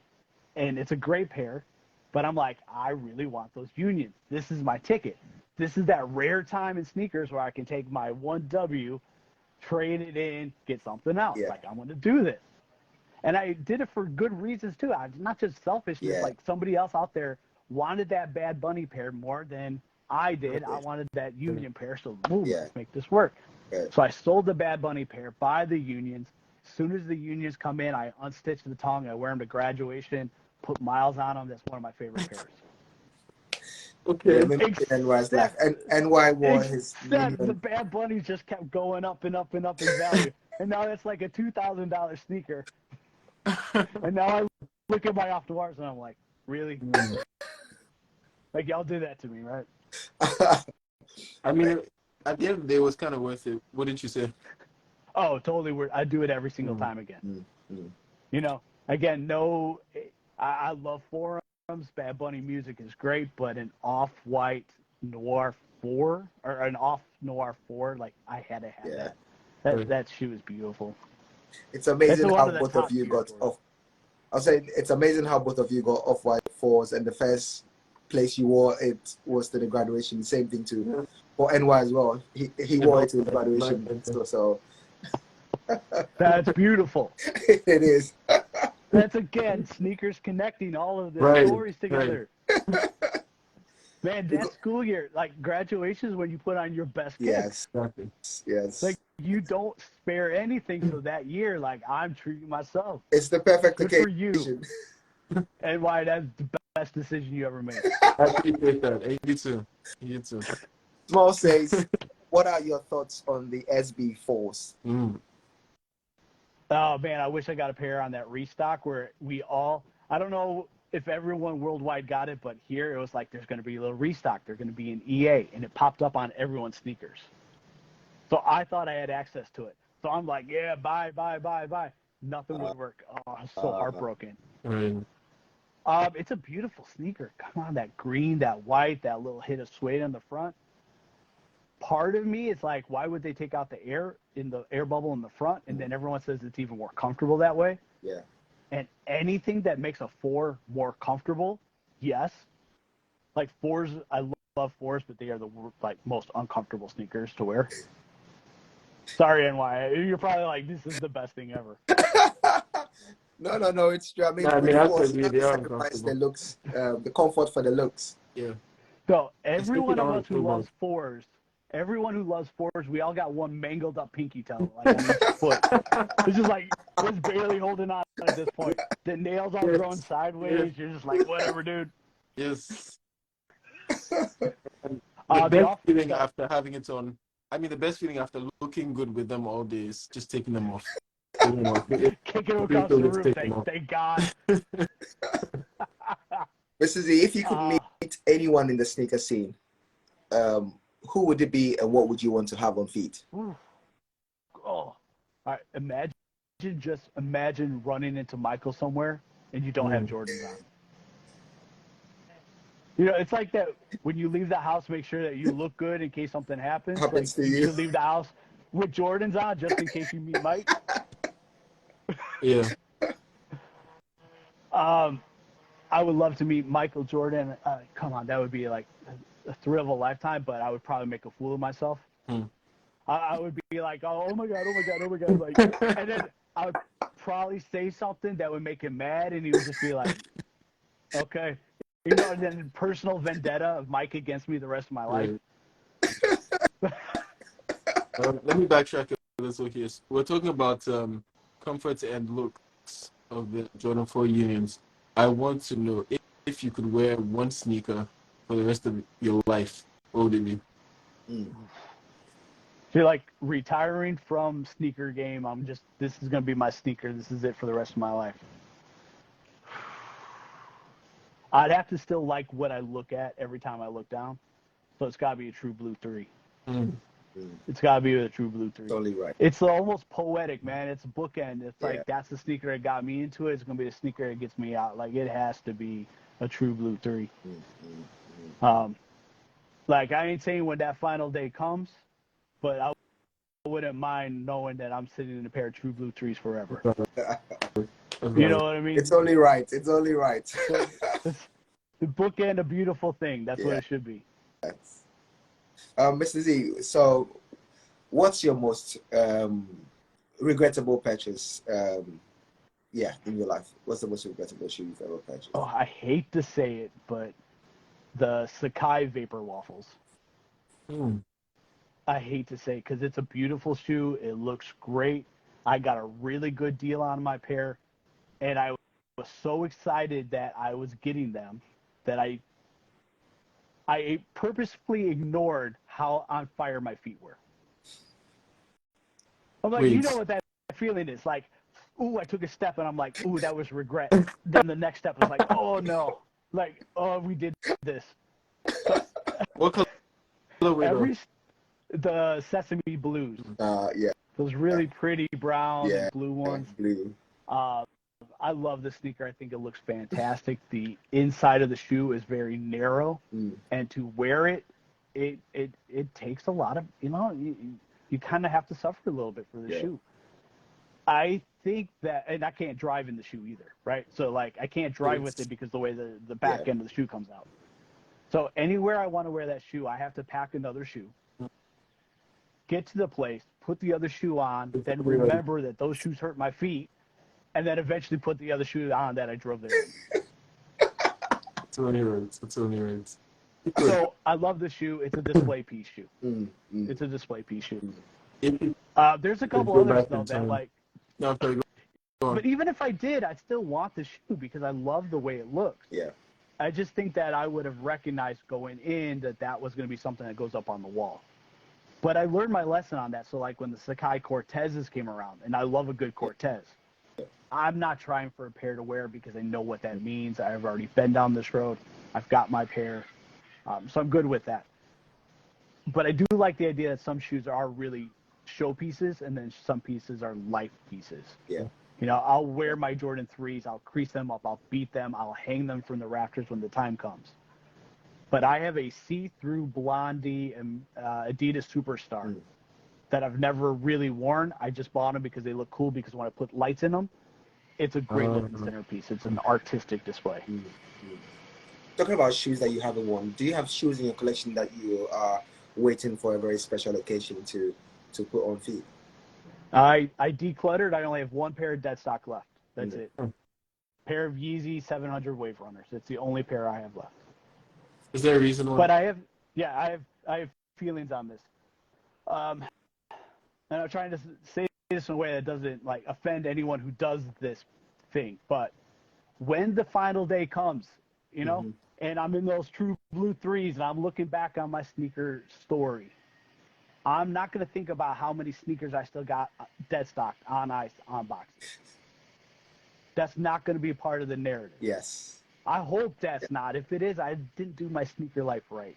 and it's a great pair, but I'm like, I really want those Unions. This is my ticket. This is that rare time in sneakers where I can take my 1W, trade it in, get something else. Yeah. Like, I want to do this. And I did it for good reasons, too. Not just selfishness. Like, somebody else out there wanted that Bad Bunny pair more than I did. I wanted that Union pair, so let's make this work. So I sold the Bad Bunny pair, buy the Unions. As soon as the Unions come in, I unstitch the tongue, I wear them to graduation, put miles on them. That's one of my favorite pairs. Okay. NY wore his Union. The Bad Bunny just kept going up and up and up in value. And now it's like a $2,000 sneaker. And now I look at my Off Noirs and I'm like, really? Like, y'all did that to me, right? I mean, at the end of the day, it was kind of worth it. Wouldn't you say? Oh, totally worth it. I'd do it every single time again. Again, I love forums. Bad Bunny music is great, but an off-white Noir 4 or an off Noir 4, like, I had to have that. That shoe is beautiful. It's amazing how both of you got off. I'll say it's amazing how both of you got off-white 4s, and the first place you wore it was to the graduation. The same thing too for NY as well. He wore it to the graduation. So that's beautiful. It is. That's again sneakers connecting all of the Right, stories together. right. Man, that school year, like graduation is when you put on your best kicks. Yes, Exactly. yes. Like you don't spare anything. So that year, like I'm treating myself. It's the perfect Good for you. occasion. And why that's the best decision you ever made. I appreciate that. Hey, you too. You too. Small says, what are your thoughts on the SB Force? Oh man, I wish I got a pair on that restock where I don't know if everyone worldwide got it, but here it was like there's going to be a little restock. They're going to be an EA, and it popped up on everyone's sneakers. So I thought I had access to it. So I'm like, yeah, buy. Nothing would work. Oh, I'm so heartbroken. Right. It's a beautiful sneaker. Come on, that green, that white, that little hit of suede on the front. Part of me is like, why would they take out the air bubble in the front? And then everyone says it's even more comfortable that way. Yeah. And anything that makes a 4 more comfortable, yes. Like 4s, I love 4s, but they are the most uncomfortable sneakers to wear. Sorry, NY. You're probably like, this is the best thing ever. No, it's true. I mean, absolutely, they are sacrifice the looks, the comfort for the looks. Yeah. So every one of us who loves 4s, we all got one mangled up pinky toe, like on each foot. It's just like, was barely holding on at this point. The nails all growing sideways. You're just like, whatever, dude. Yes. The best feeling after having it on, the best feeling after looking good with them all day is just taking them off. Kicking them across the roof, thank God. Mr. Z, if you could meet anyone in the sneaker scene, who would it be and what would you want to have on feet? Oh, all right. Imagine running into Michael somewhere and you don't have Jordans on. You know, it's like that when you leave the house, make sure that you look good in case something happens. Happens like to you should leave the house with Jordans on just in case you meet Mike. Yeah. I would love to meet Michael Jordan. Come on, that would be like a thrill of a lifetime, but I would probably make a fool of myself. I would be like, oh my God. Like, and then I would probably say something that would make him mad, and he would just be like, okay. You know, and then personal vendetta of Mike against me the rest of my life. Let me backtrack a little here. We're talking about comfort and looks of the Jordan 4 unions. I want to know if you could wear one sneaker for the rest of your life, what would it be? You're like retiring from sneaker game. This is going to be my sneaker. This is it for the rest of my life. I'd have to still like what I look at every time I look down. So it's got to be a true blue 3. It's got to be a true blue 3. Totally right. It's almost poetic, man. It's a bookend. It's like, that's the sneaker that got me into it. It's going to be the sneaker that gets me out. Like, it has to be a true blue 3. Like, I ain't saying when that final day comes, but I wouldn't mind knowing that I'm sitting in a pair of true blue 3s forever. You know what I mean? It's only right. It's only right. The bookend, a beautiful thing. That's what it should be. Mr. Z, so what's your most regrettable purchase in your life? What's the most regrettable shoe you've ever purchased? Oh, I hate to say it, but the Sakai Vapor Waffles. I hate to say it because it's a beautiful shoe. It looks great. I got a really good deal on my pair, and I was so excited that I was getting them that I purposefully ignored how on fire my feet were. I'm like, you know what that feeling is? Like, ooh, I took a step, and I'm like, ooh, that was regret. Then the next step was like, oh, no. Like, oh, we did this. What color? The Sesame Blues. Those really pretty brown and blue ones. Blue. I love the sneaker. I think it looks fantastic. The inside of the shoe is very narrow, and to wear it, it takes a lot of, you kind of have to suffer a little bit for the shoe. I think that, and I can't drive in the shoe either, right? So like I can't drive with it because the way the back end of the shoe comes out. So anywhere I want to wear that shoe, I have to pack another shoe, get to the place, put the other shoe on, then remember that those shoes hurt my feet, and then eventually put the other shoe on that I drove there in. It's only right. It's only right. So I love the shoe. It's a display piece shoe. Mm. It's a display piece shoe. If you There's a could couple go others back though in that time. like, No, sorry, go on. but even if I did, I'd still want the shoe because I love the way it looks. Yeah. I just think that I would have recognized going in that that was going to be something that goes up on the wall. But I learned my lesson on that. So like when the Sacai Cortezes came around, and I love a good Cortez, I'm not trying for a pair to wear because I know what that means. I've already been down this road. I've got my pair. So I'm good with that. But I do like the idea that some shoes are really show pieces and then some pieces are life pieces. Yeah. You know, I'll wear my Jordan 3s, I'll crease them up, I'll beat them, I'll hang them from the rafters when the time comes. But I have a see-through Blondie and Adidas Superstar that I've never really worn. I just bought them because they look cool because when I put lights in them, it's a great looking centerpiece. It's an artistic display. Talking about shoes that you haven't worn, do you have shoes in your collection that you are waiting for a very special occasion to put on feet? I decluttered. I only have one pair of dead stock left. That's it. Pair of Yeezy 700 Wave Runners. It's the only pair I have left. Is there a reason why? But I have feelings on this. And I'm trying to say this in a way that doesn't like offend anyone who does this thing. But when the final day comes, you know, and I'm in those true blue 3s and I'm looking back on my sneaker story, I'm not going to think about how many sneakers I still got dead stock, on ice, on box. That's not going to be a part of the narrative. Yes. I hope that's not. If it is, I didn't do my sneaker life right.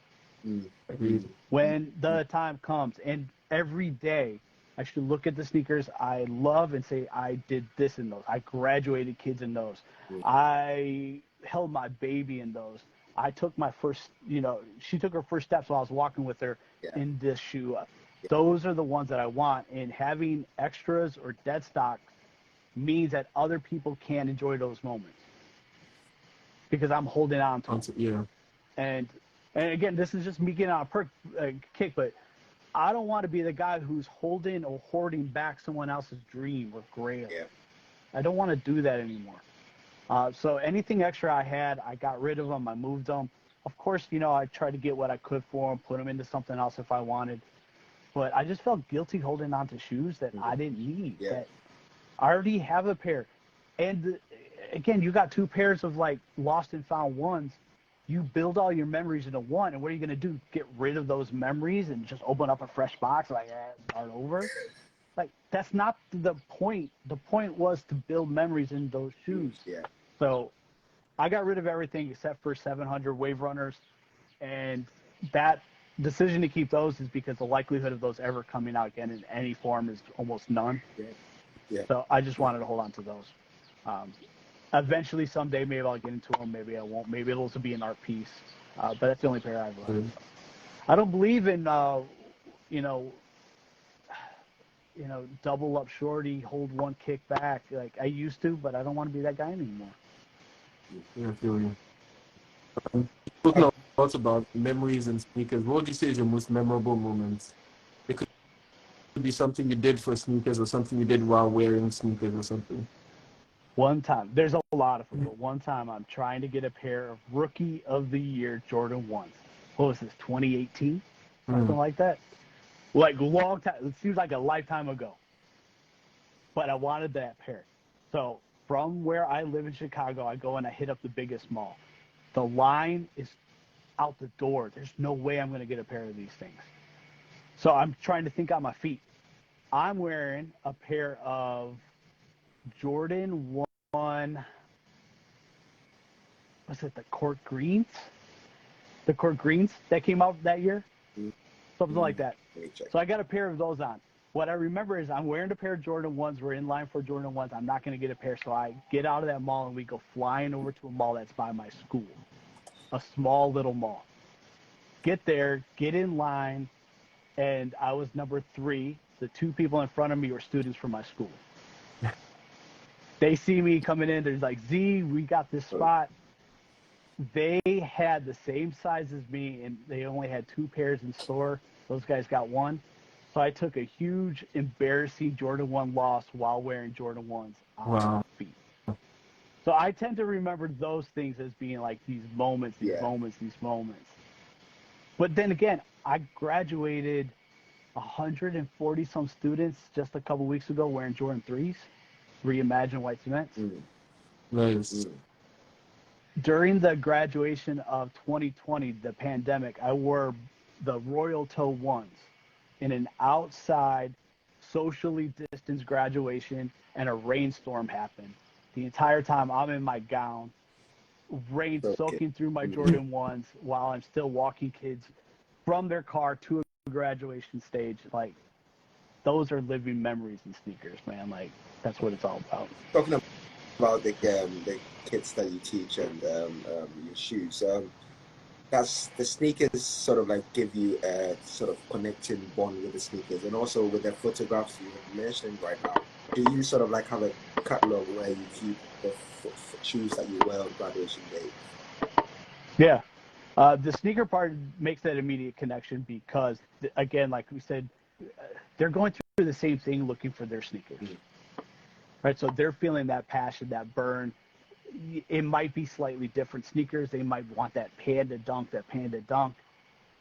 Agreed. When the time comes, and every day, I should look at the sneakers I love and say, I did this in those. I graduated kids in those. I held my baby in those. I took my first, you know, she took her first steps while I was walking with her in this shoe. Those are the ones that I want. And having extras or dead stock means that other people can enjoy those moments because I'm holding on to them. Yeah. And again, this is just me getting on a kick, but I don't want to be the guy who's holding or hoarding back someone else's dream or grail. Yeah. I don't want to do that anymore. So anything extra I had, I got rid of them. I moved them. Of course, you know, I tried to get what I could for them, put them into something else if I wanted. But I just felt guilty holding on to shoes that I didn't need. Yeah. That I already have a pair. And again, you got two pairs of like lost and found ones. You build all your memories into one, and what are you going to do? Get rid of those memories and just open up a fresh box like, start over? Like, that's not the point. The point was to build memories in those shoes. Yeah. So I got rid of everything except for 700 Wave Runners, and that decision to keep those is because the likelihood of those ever coming out again in any form is almost none. Yeah. So I just wanted to hold on to those. Eventually, someday, maybe I'll get into them. Maybe I won't. Maybe it'll also be an art piece. But that's the only pair I've left. I don't believe in, double up shorty, hold one kick back. Like I used to, but I don't want to be that guy anymore. Yeah, I feel you. Talking a lot about memories and sneakers, what would you say is your most memorable moment? It could be something you did for sneakers or something you did while wearing sneakers or something. One time, there's a lot of them, but one time I'm trying to get a pair of Rookie of the Year Jordan 1s. What was this, 2018? Something like that? Like long time, it seems like a lifetime ago. But I wanted that pair. So from where I live in Chicago, I go and I hit up the biggest mall. The line is out the door. There's no way I'm going to get a pair of these things. So I'm trying to think on my feet. I'm wearing a pair of Jordan 1, was it the Court Greens? The Court Greens that came out that year? Something like that. So I got a pair of those on. What I remember is I'm wearing a pair of Jordan 1s. We're in line for Jordan 1s. I'm not going to get a pair. So I get out of that mall and we go flying over to a mall that's by my school. A small little mall. Get there, get in line, and I was number 3. The 2 people in front of me were students from my school. They see me coming in. They're like, Z, we got this spot. They had the same size as me, and they only had 2 pairs in store. Those guys got 1. So I took a huge, embarrassing Jordan 1 loss while wearing Jordan 1s on my feet. So I tend to remember those things as being like these moments, these moments. But then again, I graduated 140 some students just a couple weeks ago wearing Jordan 3s, Reimagine White Cements. Nice. During the graduation of 2020, the pandemic, I wore the Royal Toe 1s in an outside, socially distanced graduation, and a rainstorm happened. The entire time I'm in my gown, rain soaking through my Jordan 1s while I'm still walking kids from their car to a graduation stage. Like, those are living memories in sneakers, man. Like, that's what it's all about. Talking about the kids that you teach and your shoes, does the sneakers sort of like give you a sort of connecting bond with the sneakers, and also with the photographs you were mentioning right now? Do you sort of like have a catalog where you keep the shoes that you wear on graduation day? Yeah. The sneaker part makes that immediate connection because, again, like we said, they're going through the same thing looking for their sneakers. Right? So they're feeling that passion, that burn. It might be slightly different sneakers. They might want that panda dunk,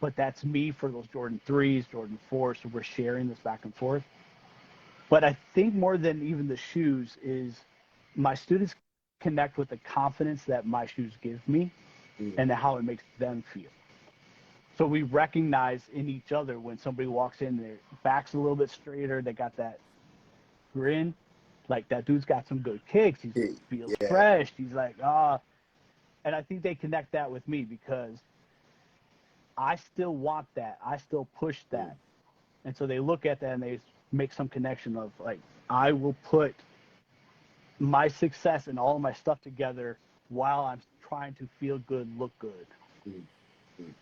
but that's me for those Jordan 3s, Jordan 4s, so we're sharing this back and forth. But I think more than even the shoes is my students connect with the confidence that my shoes give me and how it makes them feel. So we recognize in each other when somebody walks in, their back's a little bit straighter, they got that grin, like that dude's got some good kicks, he feels fresh, he's like, and I think they connect that with me because I still want that, I still push that. And so they look at that and they make some connection of like, I will put my success and all of my stuff together while I'm trying to feel good, look good.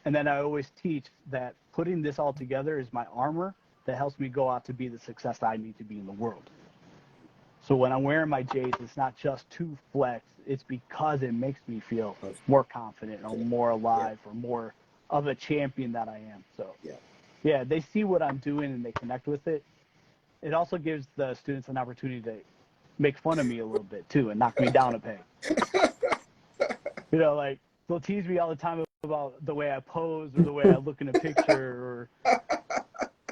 And then I always teach that putting this all together is my armor that helps me go out to be the success I need to be in the world. So when I'm wearing my J's, it's not just to flex, it's because it makes me feel more confident or more alive or more of a champion that I am. So yeah, they see what I'm doing and they connect with it. It also gives the students an opportunity to make fun of me a little bit too and knock me down a peg. You know, like they'll tease me all the time about the way I pose or the way I look in a picture,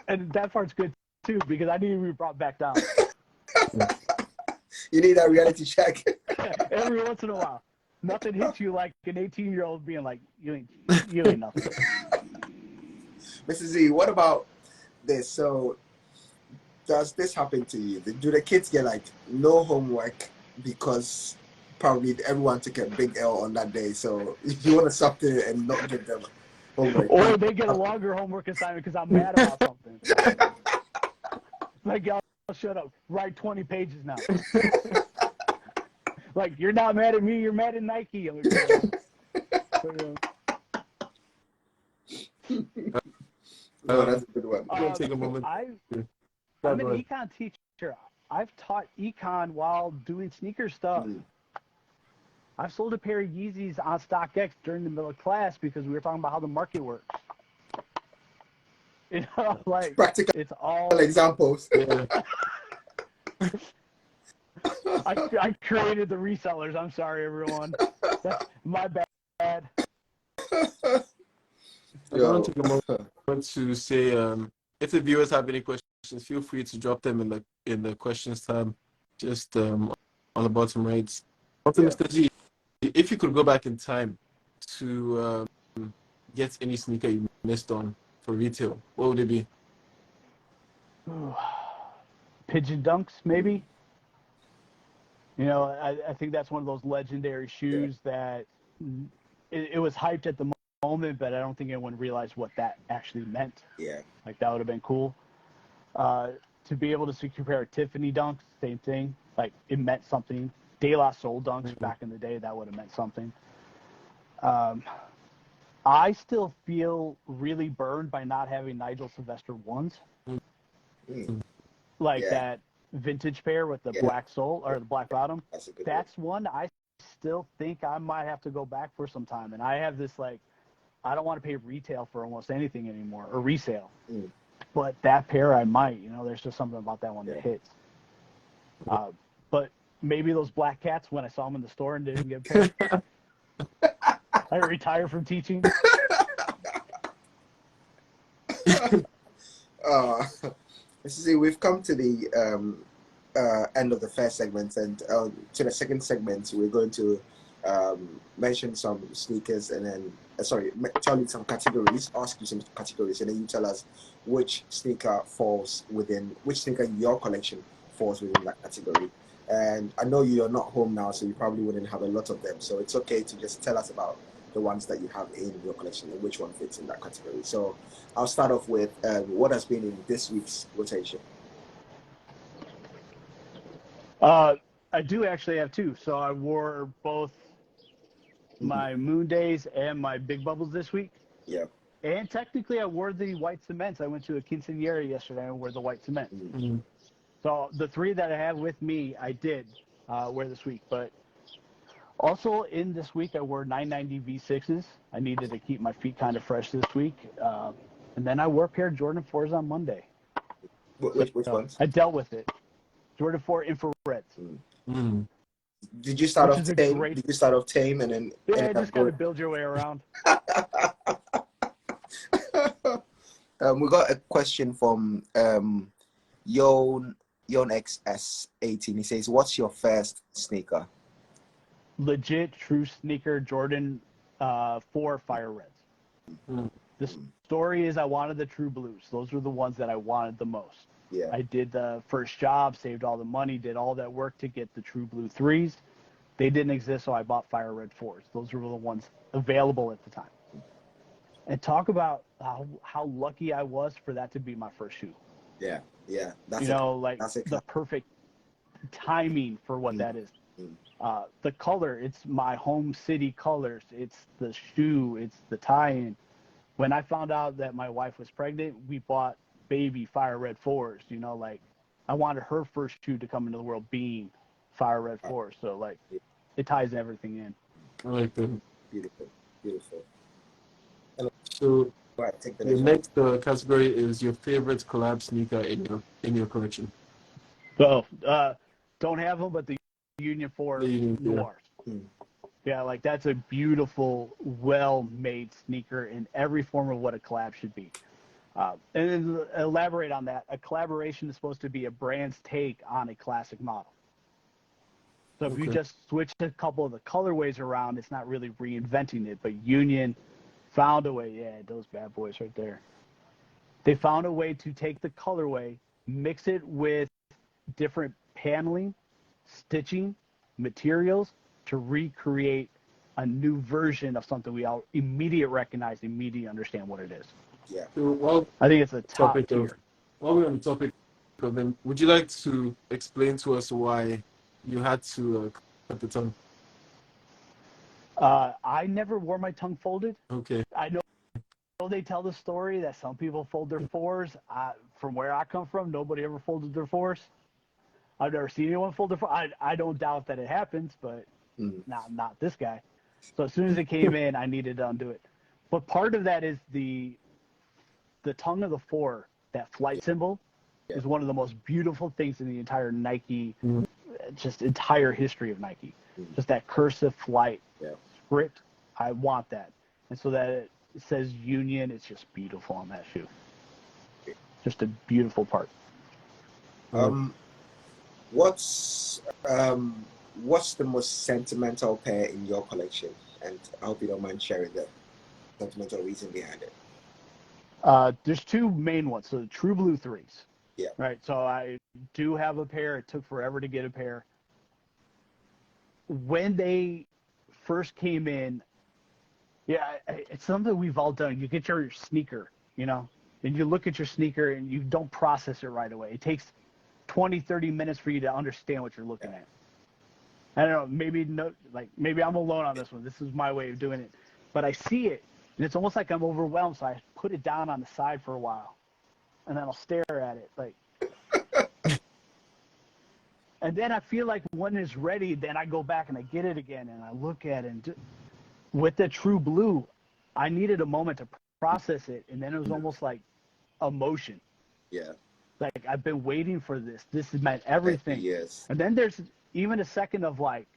and that part's good too because I need to be brought back down. You need that reality check. Every once in a while. Nothing hits you like an 18-year-old being like, you ain't nothing. Mr. Z, what about this? So does this happen to you? Do the kids get like no homework because probably everyone took a big L on that day, so you want to something and not give them homework? Or they get a longer homework assignment because I'm mad about something. Like, y'all shut up. Write 20 pages now. Like, you're not mad at me, you're mad at Nike. I'm like, no, that's a good one. I'm going to take a moment. I'm an econ teacher. I've taught econ while doing sneaker stuff. I've sold a pair of Yeezys on StockX during the middle of class because we were talking about how the market works. You know, like practical. It's all examples. Yeah. I created the resellers. I'm sorry, everyone. That's my bad. I want to take a moment to say, if the viewers have any questions, feel free to drop them in the questions tab, just on the bottom right. Also, Mr. G, if you could go back in time to get any sneaker you missed on for retail, what would it be? Pigeon Dunks, maybe. You know, I think that's one of those legendary shoes that it was hyped at the moment, but I don't think anyone realized what that actually meant. Yeah. Like, that would have been cool. To be able to secure a pair of Tiffany Dunks, same thing. Like, it meant something. De La Soul Dunks back in the day, that would have meant something. I still feel really burned by not having Nigel Sylvester 1s. Like that vintage pair with the black sole or the black bottom. That's one I still think I might have to go back for some time. And I have this, like, I don't want to pay retail for almost anything anymore, or resale. but that pair I might. You know, there's just something about that one that hits. But maybe those black cats when I saw them in the store and didn't get a pair. I retired from teaching. See, we've come to the end of the first segment, and to the second segment, we're going to mention some sneakers, and then tell you some categories, ask you some categories, and then you tell us which sneaker in your collection falls within that category. And I know you're not home now, so you probably wouldn't have a lot of them. So it's okay to just tell us about the ones that you have in your collection and which one fits in that category. So I'll start off with what has been in this week's rotation. I do actually have two. So I wore both my Moon Days and my Big Bubbles this week. Yeah. And technically, I wore the white cements. I went to a quinceañera yesterday and wore the white cement. So the three that I have with me, I did wear this week. But also in this week, I wore 990 V6s. I needed to keep my feet kind of fresh this week. And then I wore a pair of Jordan 4s on Monday. Which ones? I dealt with it. Jordan 4 infrareds. Did you start off tame? Did you start off tame and then? Yeah, just gotta build your way around. We got a question from Yon XS18. He says, "What's your first sneaker?" Legit, true sneaker, Jordan 4 Fire Reds. The story is I wanted the True Blues. Those were the ones that I wanted the most. Yeah. I did the first job, saved all the money, did all that work to get the True Blue 3s. They didn't exist, so I bought Fire Red 4s. Those were the ones available at the time. And talk about how lucky I was for that to be my first shoe. Yeah. That's the perfect timing for what that is. The color, it's my home city colors. It's the shoe, it's the tie-in. When I found out that my wife was pregnant, we bought baby Fire Red 4s. You know, like I wanted her first shoe to come into the world being Fire Red 4s. So like it ties everything in. I like that. Beautiful. So take the next category is your favorite collab sneaker in your collection. So don't have them, but the Union 4 Noirs. Yeah, like that's a beautiful, well-made sneaker in every form of what a collab should be. And then elaborate on that. A collaboration is supposed to be a brand's take on a classic model. So if you just switch a couple of the colorways around, it's not really reinventing it. But Union found a way. Yeah, those bad boys right there. They found a way to take the colorway, mix it with different paneling, stitching, materials to recreate a new version of something we all immediately recognize, immediately understand what it is. Yeah. So I think it's a top tier. While we're on the topic of them, would you like to explain to us why you had to cut the tongue? I never wore my tongue folded. Okay. I know they tell the story that some people fold their 4s. From where I come from, nobody ever folded their 4s. I've never seen anyone fold their 4s. I don't doubt that it happens, but not this guy. So as soon as it came in, I needed to undo it. But part of that is the tongue of the 4, that flight symbol, is one of the most beautiful things in the entire Nike, just entire history of Nike. Just that cursive flight script, I want that. And so that it says Union, it's just beautiful on that shoe. Just a beautiful part. What's the most sentimental pair in your collection? And I hope you don't mind sharing the sentimental reason behind it. There's two main ones. So the True Blue 3s. Yeah. Right. So I do have a pair. It took forever to get a pair. When they first came in, it's something we've all done. You get your sneaker, and you look at your sneaker and you don't process it right away. It takes 20, 30 minutes for you to understand what you're looking at. I don't know, maybe I'm alone on this one. This is my way of doing it. But I see it, and it's almost like I'm overwhelmed, so I put it down on the side for a while, and then I'll stare at it. And then I feel like when it's ready, then I go back and I get it again, and I look at it. And with the True Blue, I needed a moment to process it, and then it was almost like emotion. Yeah. Like, I've been waiting for this. This has meant everything. Yes. And then there's even a second of like,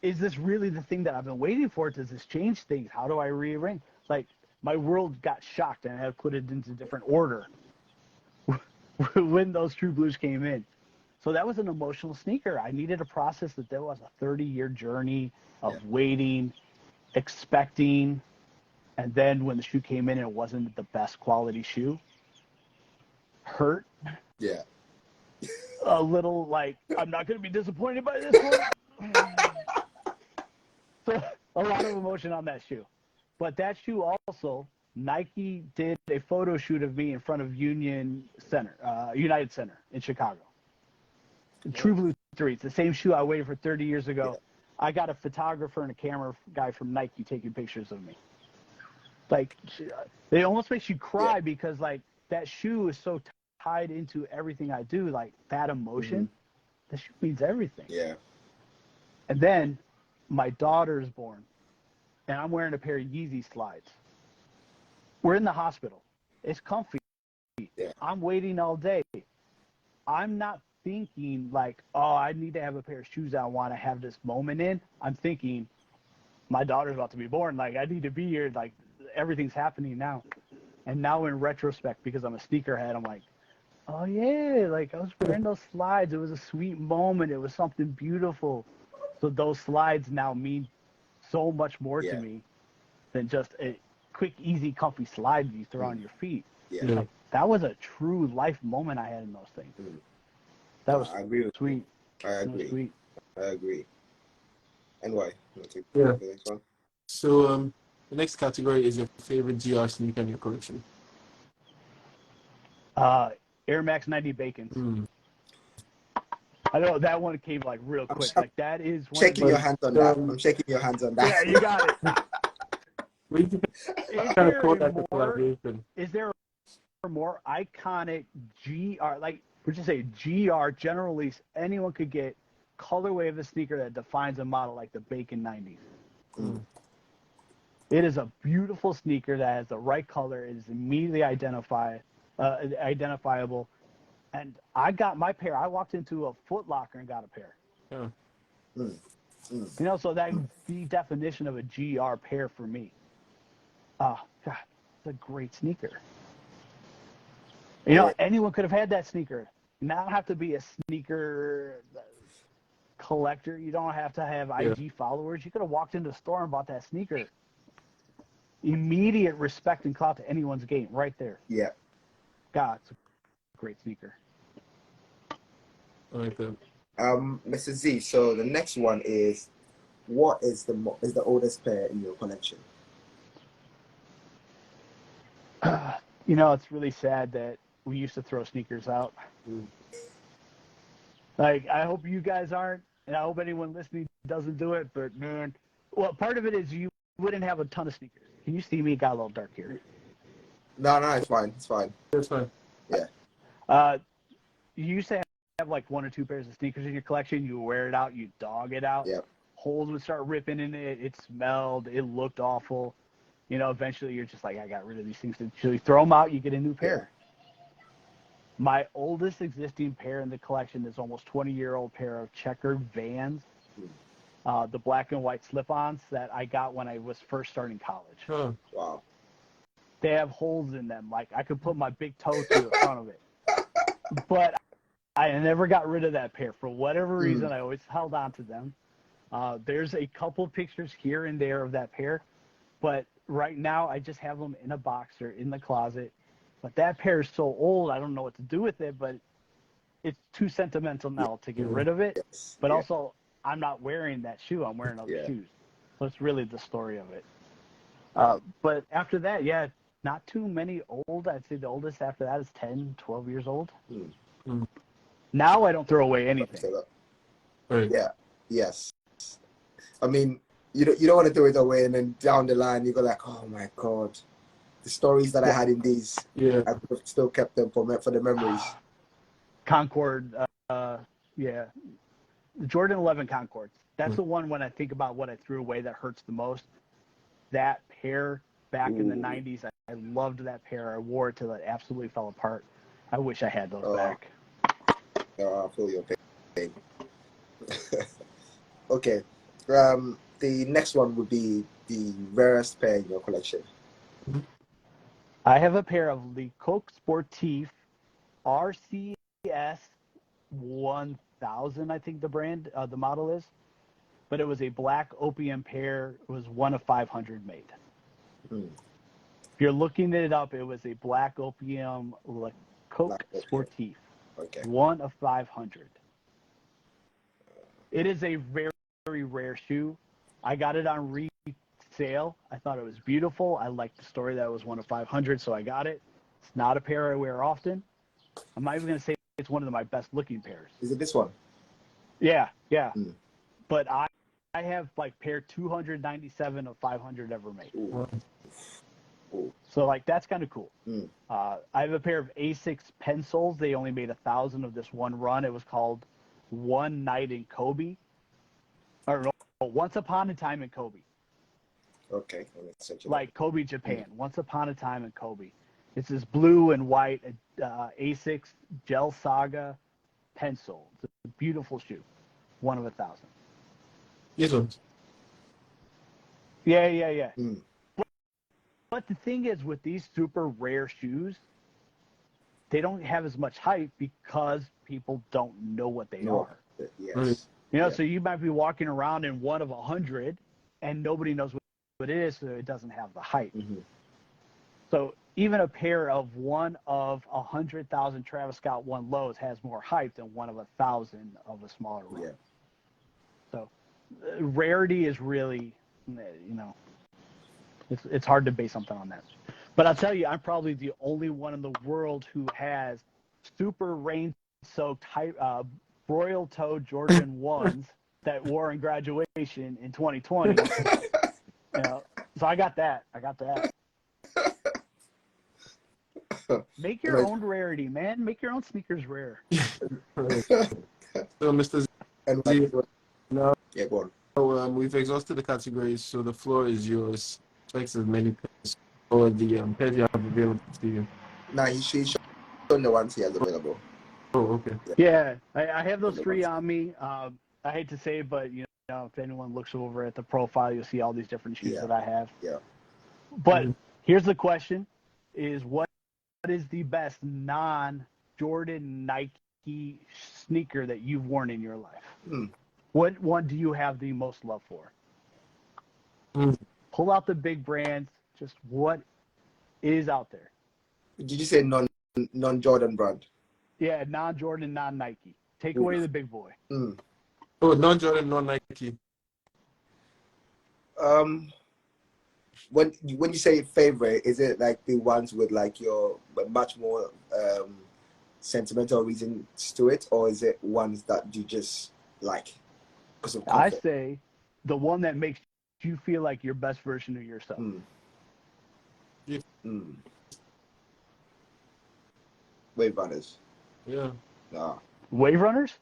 is this really the thing that I've been waiting for? Does this change things? How do I rearrange? Like, my world got shocked and I had to put it into different order when those True Blues came in. So that was an emotional sneaker. I needed to process that there was a 30-year journey of waiting, expecting, and then when the shoe came in and it wasn't the best quality shoe, hurt. Yeah. A little like, I'm not going to be disappointed by this one. So a lot of emotion on that shoe. But that shoe also, Nike did a photo shoot of me in front of United Center in Chicago. True Blue 3. It's the same shoe I waited for 30 years ago. I got a photographer and a camera guy from Nike taking pictures of me. Like, it almost makes you cry because, like, that shoe is so tied into everything I do. Like, that emotion, that shoe means everything. Yeah. And then my daughter's born, and I'm wearing a pair of Yeezy slides. We're in the hospital. It's comfy. Yeah. I'm waiting all day. I'm not thinking like, oh, I need to have a pair of shoes I want to have this moment in. I'm thinking, my daughter's about to be born. Like, I need to be here. Like, everything's happening now. And now in retrospect, because I'm a sneakerhead, I'm like, oh, yeah, like, I was wearing those slides. It was a sweet moment. It was something beautiful. So those slides now mean so much more to me than just a quick, easy, comfy slide you throw on your feet. Yeah. Like, that was a true life moment I had in those things. That was I agree with sweet. you. I agree. Sweet. I agree. And why? Yeah. The next one? So the next category is your favorite GR sneaker in your collection. Air Max 90 Bacons. I know that one came like real quick. Like, that is one Shaking your hands on that. I'm shaking your hands on that. Yeah, you got it. Is there a more iconic GR, like, would you say GR, general release, anyone could get colorway of a sneaker that defines a model like the Bacon 90s? It is a beautiful sneaker that has the right color. It is immediately identifiable. And I got my pair. I walked into a Foot Locker and got a pair. You know, so that's the definition of a GR pair for me. Oh, God, it's a great sneaker. You know, anyone could have had that sneaker. You don't have to be a sneaker collector. You don't have to have IG followers. You could have walked into the store and bought that sneaker. Immediate respect and clout to anyone's game right there. Yeah. God, it's a great sneaker. I like that. Mr. Z, so the next one is, what is the oldest pair in your collection? You know, it's really sad that we used to throw sneakers out. Like, I hope you guys aren't, and I hope anyone listening doesn't do it, but man, well, part of it is you wouldn't have a ton of sneakers. Can you see me? It got a little dark here. No, it's fine. It's fine. That's fine. Yeah. You used to have like one or two pairs of sneakers in your collection. You wear it out, you dog it out. Yep. Holes would start ripping in it. It smelled. It looked awful. You know, eventually you're just like, I got rid of these things. So you throw them out, you get a new pair. My oldest existing pair in the collection is almost 20-year-old pair of checkered Vans, the black and white slip-ons that I got when I was first starting college. Wow. They have holes in them. Like, I could put my big toe to the front of it. But I never got rid of that pair. For whatever reason, I always held on to them. There's a couple pictures here and there of that pair. But right now, I just have them in a box or in the closet. But that pair is so old, I don't know what to do with it. But it's too sentimental now to get rid of it. Yes. But also, I'm not wearing that shoe. I'm wearing other shoes. So it's really the story of it. But after that, not too many old. I'd say the oldest after that is 10, 12 years old. Now I don't throw away anything. Right. Yeah. Yes. I mean, you don't want to throw it away, and then down the line you go like, oh my God, the stories that I had in these, I could have still kept them for the memories. Concord, the Jordan 11 Concords. That's the one when I think about what I threw away that hurts the most. That pair back in the 90s. I loved that pair. I wore it till it absolutely fell apart. I wish I had those back. I feel your pain. Okay. The next one would be the rarest pair in your collection. I have a pair of Le Coq Sportif RCS 1000, I think the brand, the model is. But it was a black opium pair. It was 1 of 500 made. If you're looking it up, it was a black opium Le Coq Sportif. Okay. 1 of 500. It is a very, very rare shoe. I got it on resale. I thought it was beautiful. I liked the story that it was 1 of 500, so I got it. It's not a pair I wear often. I'm not even going to say it's one of my best looking pairs. Is it this one? Yeah. But I have like pair 297 of 500 ever made. Ooh. So like that's kind of cool. I have a pair of A6 pencils. They only made 1,000 of this one run. It was called One Night in Kobe. Or no, Once Upon a Time in Kobe. Okay. Like Kobe, Japan. Once Upon a Time in Kobe. It's this blue and white A6 Gel Saga pencil. It's a beautiful shoe. 1 of 1,000. Yes, one. Yeah. But the thing is, with these super rare shoes, they don't have as much hype because people don't know what they are. Yes. So you might be walking around in 1 of 100, and nobody knows what it is, so it doesn't have the hype. So even a pair of 1 of 100,000 Travis Scott 1 lows has more hype than 1 of 1,000 of a smaller run. Yeah. So rarity is really, it's hard to base something on that. But I'll tell you, I'm probably the only one in the world who has super rain-soaked Royal Toe Jordan 1s that wore in graduation in 2020. So I got that. Make your own rarity, man. Make your own sneakers rare. So, Mr. And Z, now yeah, go on. we've exhausted the categories, so the floor is yours. Thanks as many pairs or the pairs you have available to you. Now he's showing the ones he has available. Oh, okay. Yeah, I have those 3 on me. I hate to say it, but if anyone looks over at the profile, you'll see all these different shoes that I have. Yeah. But here's the question: is what is the best non-Jordan Nike sneaker that you've worn in your life? What one do you have the most love for? Pull out the big brands. Just what is out there? Did you say non-Jordan brand? Yeah, non-Jordan, non-Nike. Take away the big boy. Oh, non-Jordan, non-Nike. When you say favorite, is it like the ones with like your much more sentimental reasons to it, or is it ones that you just like because of comfort? I say the one that makes you feel like your best version of yourself. Wave Runners. Yeah. Nah. Wave Runners?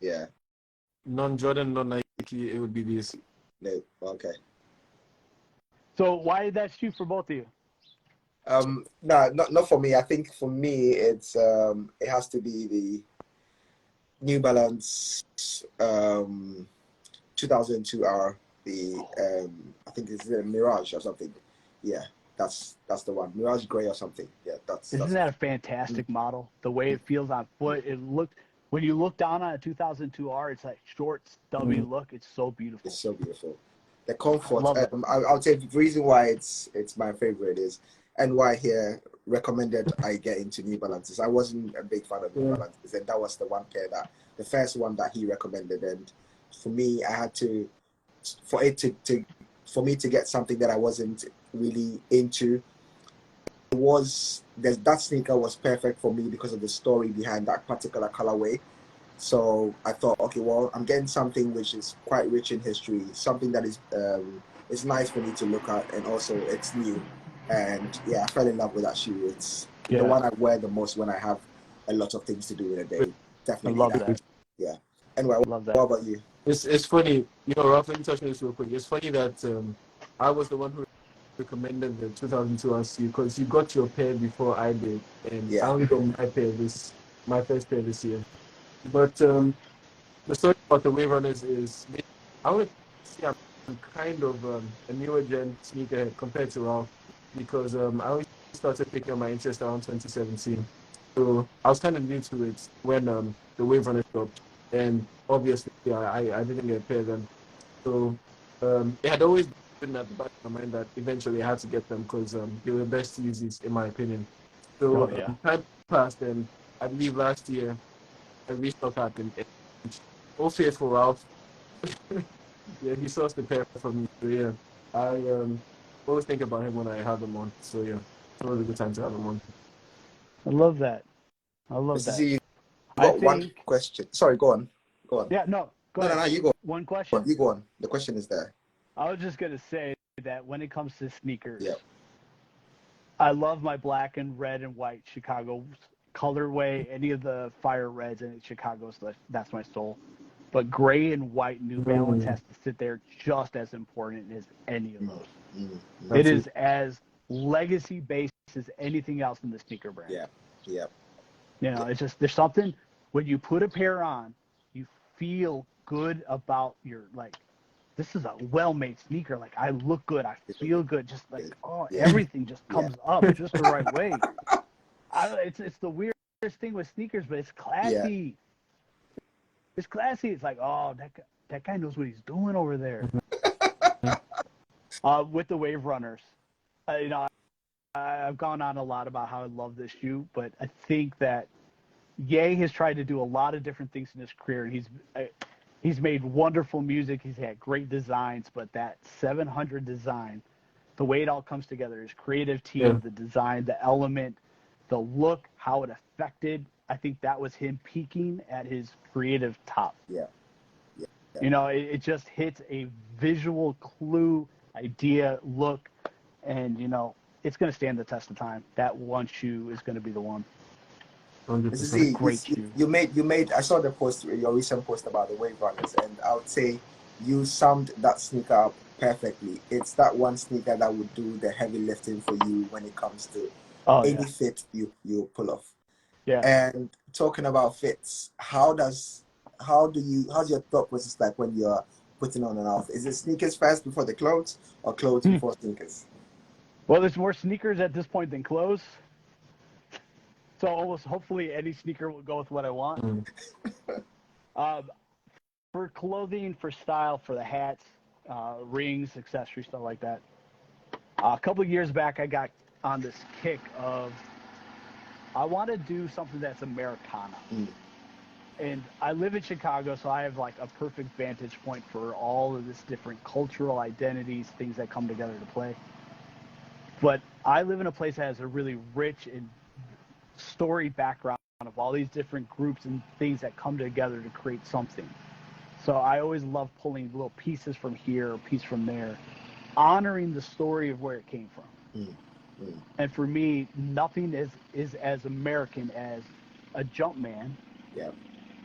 Yeah. Non-Jordan, non-Nike, it would be these. No. Okay. So why did that shoot for both of you? No, not for me. I think for me, it's it has to be the New Balance 2002R. I think it's a Mirage or something. Yeah, that's the one. Mirage Gray or something. Yeah, Isn't that a fantastic model? The way it feels on foot. When you look down on a 2002R, it's like short, stubby look. It's so beautiful. It's so beautiful. The comfort. I would say the reason why it's my favorite is, and why here recommended I get into New Balances. I wasn't a big fan of New Balances, and that was the one pair the first one that he recommended. And for me, I had to, for me to get something that I wasn't really into. That sneaker was perfect for me because of the story behind that particular colorway. So I thought, okay, well, I'm getting something which is quite rich in history, something that is it's nice for me to look at, and also it's new. And yeah, I fell in love with that shoe. It's the one I wear the most when I have a lot of things to do in a day. Definitely. I love that. Yeah. Anyway, love that. What about you? It's funny, Ralph, let me touch on this real quick. It's funny that I was the one who recommended the 2002 RC because you got your pair before I did, and I Yeah. only got my first pair this year. But the story about the Wave Runners is, I would say I'm kind of a newer gen sneakerhead compared to Ralph because I only started picking up my interest around 2017. So I was kind of new to it when the Wave Runners dropped, and obviously I didn't get a pair then. So it had always been at the back of my mind that eventually I had to get them because they were the best Yeezys in my opinion. So Oh yeah. time passed, and I believe last year a restock happened. And all faithful Ralph, yeah, he sourced the pair for me. So yeah, I always think about him when I have them on. So yeah, it's always a good time to have them on. I love that. I love Mr. that. Z, you I got one think. question. Sorry, go on. Go on. Yeah. No. Go No, no, ahead. no, you go One on. question. You go on. The question is there. I was just gonna say that when it comes to sneakers, Yeah. I love my black and red and white Chicago colorway. Any of the fire reds in Chicago's that's my soul. But gray and white New Balance has to sit there just as important as any of those. It is as legacy based as anything else in the sneaker brand. Yeah. Yeah. You know, it's just there's something when you put a pair on, you feel good about your like. This is a well-made sneaker. Like I look good, I feel good. Just like everything just comes up just the right way. It's the weirdest thing with sneakers, but it's classy. It's classy. It's like, oh, that guy knows what he's doing over there. With the Wave Runners, you know, I've gone on a lot about how I love this shoe, but I think that Ye has tried to do a lot of different things in his career. He's made wonderful music. He's had great designs, but that 700 design, the way it all comes together, his creative team, the design, the element, the look, how it affected. I think that was him peaking at his creative top. Yeah. You know, it just hits a visual clue, idea, look, and, you know, it's going to stand the test of time. That one shoe is going to be the one. Mr. Z, Great shoe. you made. I saw the post, your recent post about the Wave Runners, and I would say you summed that sneaker up perfectly. It's that one sneaker that would do the heavy lifting for you when it comes to any fit you pull off. Yeah. And talking about fits, how's your thought process like when you're putting on and off? Is it sneakers first before the clothes, or clothes before sneakers? Well, there's more sneakers at this point than clothes. So almost hopefully any sneaker will go with what I want. For clothing, for style, for the hats, rings, accessories, stuff like that. A couple of years back, I got on this kick of I want to do something that's Americana. And I live in Chicago, so I have like a perfect vantage point for all of this different cultural identities, things that come together to play. But I live in a place that has a really rich and storied background of all these different groups and things that come together to create something. So I always love pulling little pieces from here, a piece from there, honoring the story of where it came from. And for me, nothing is as American as a Jumpman,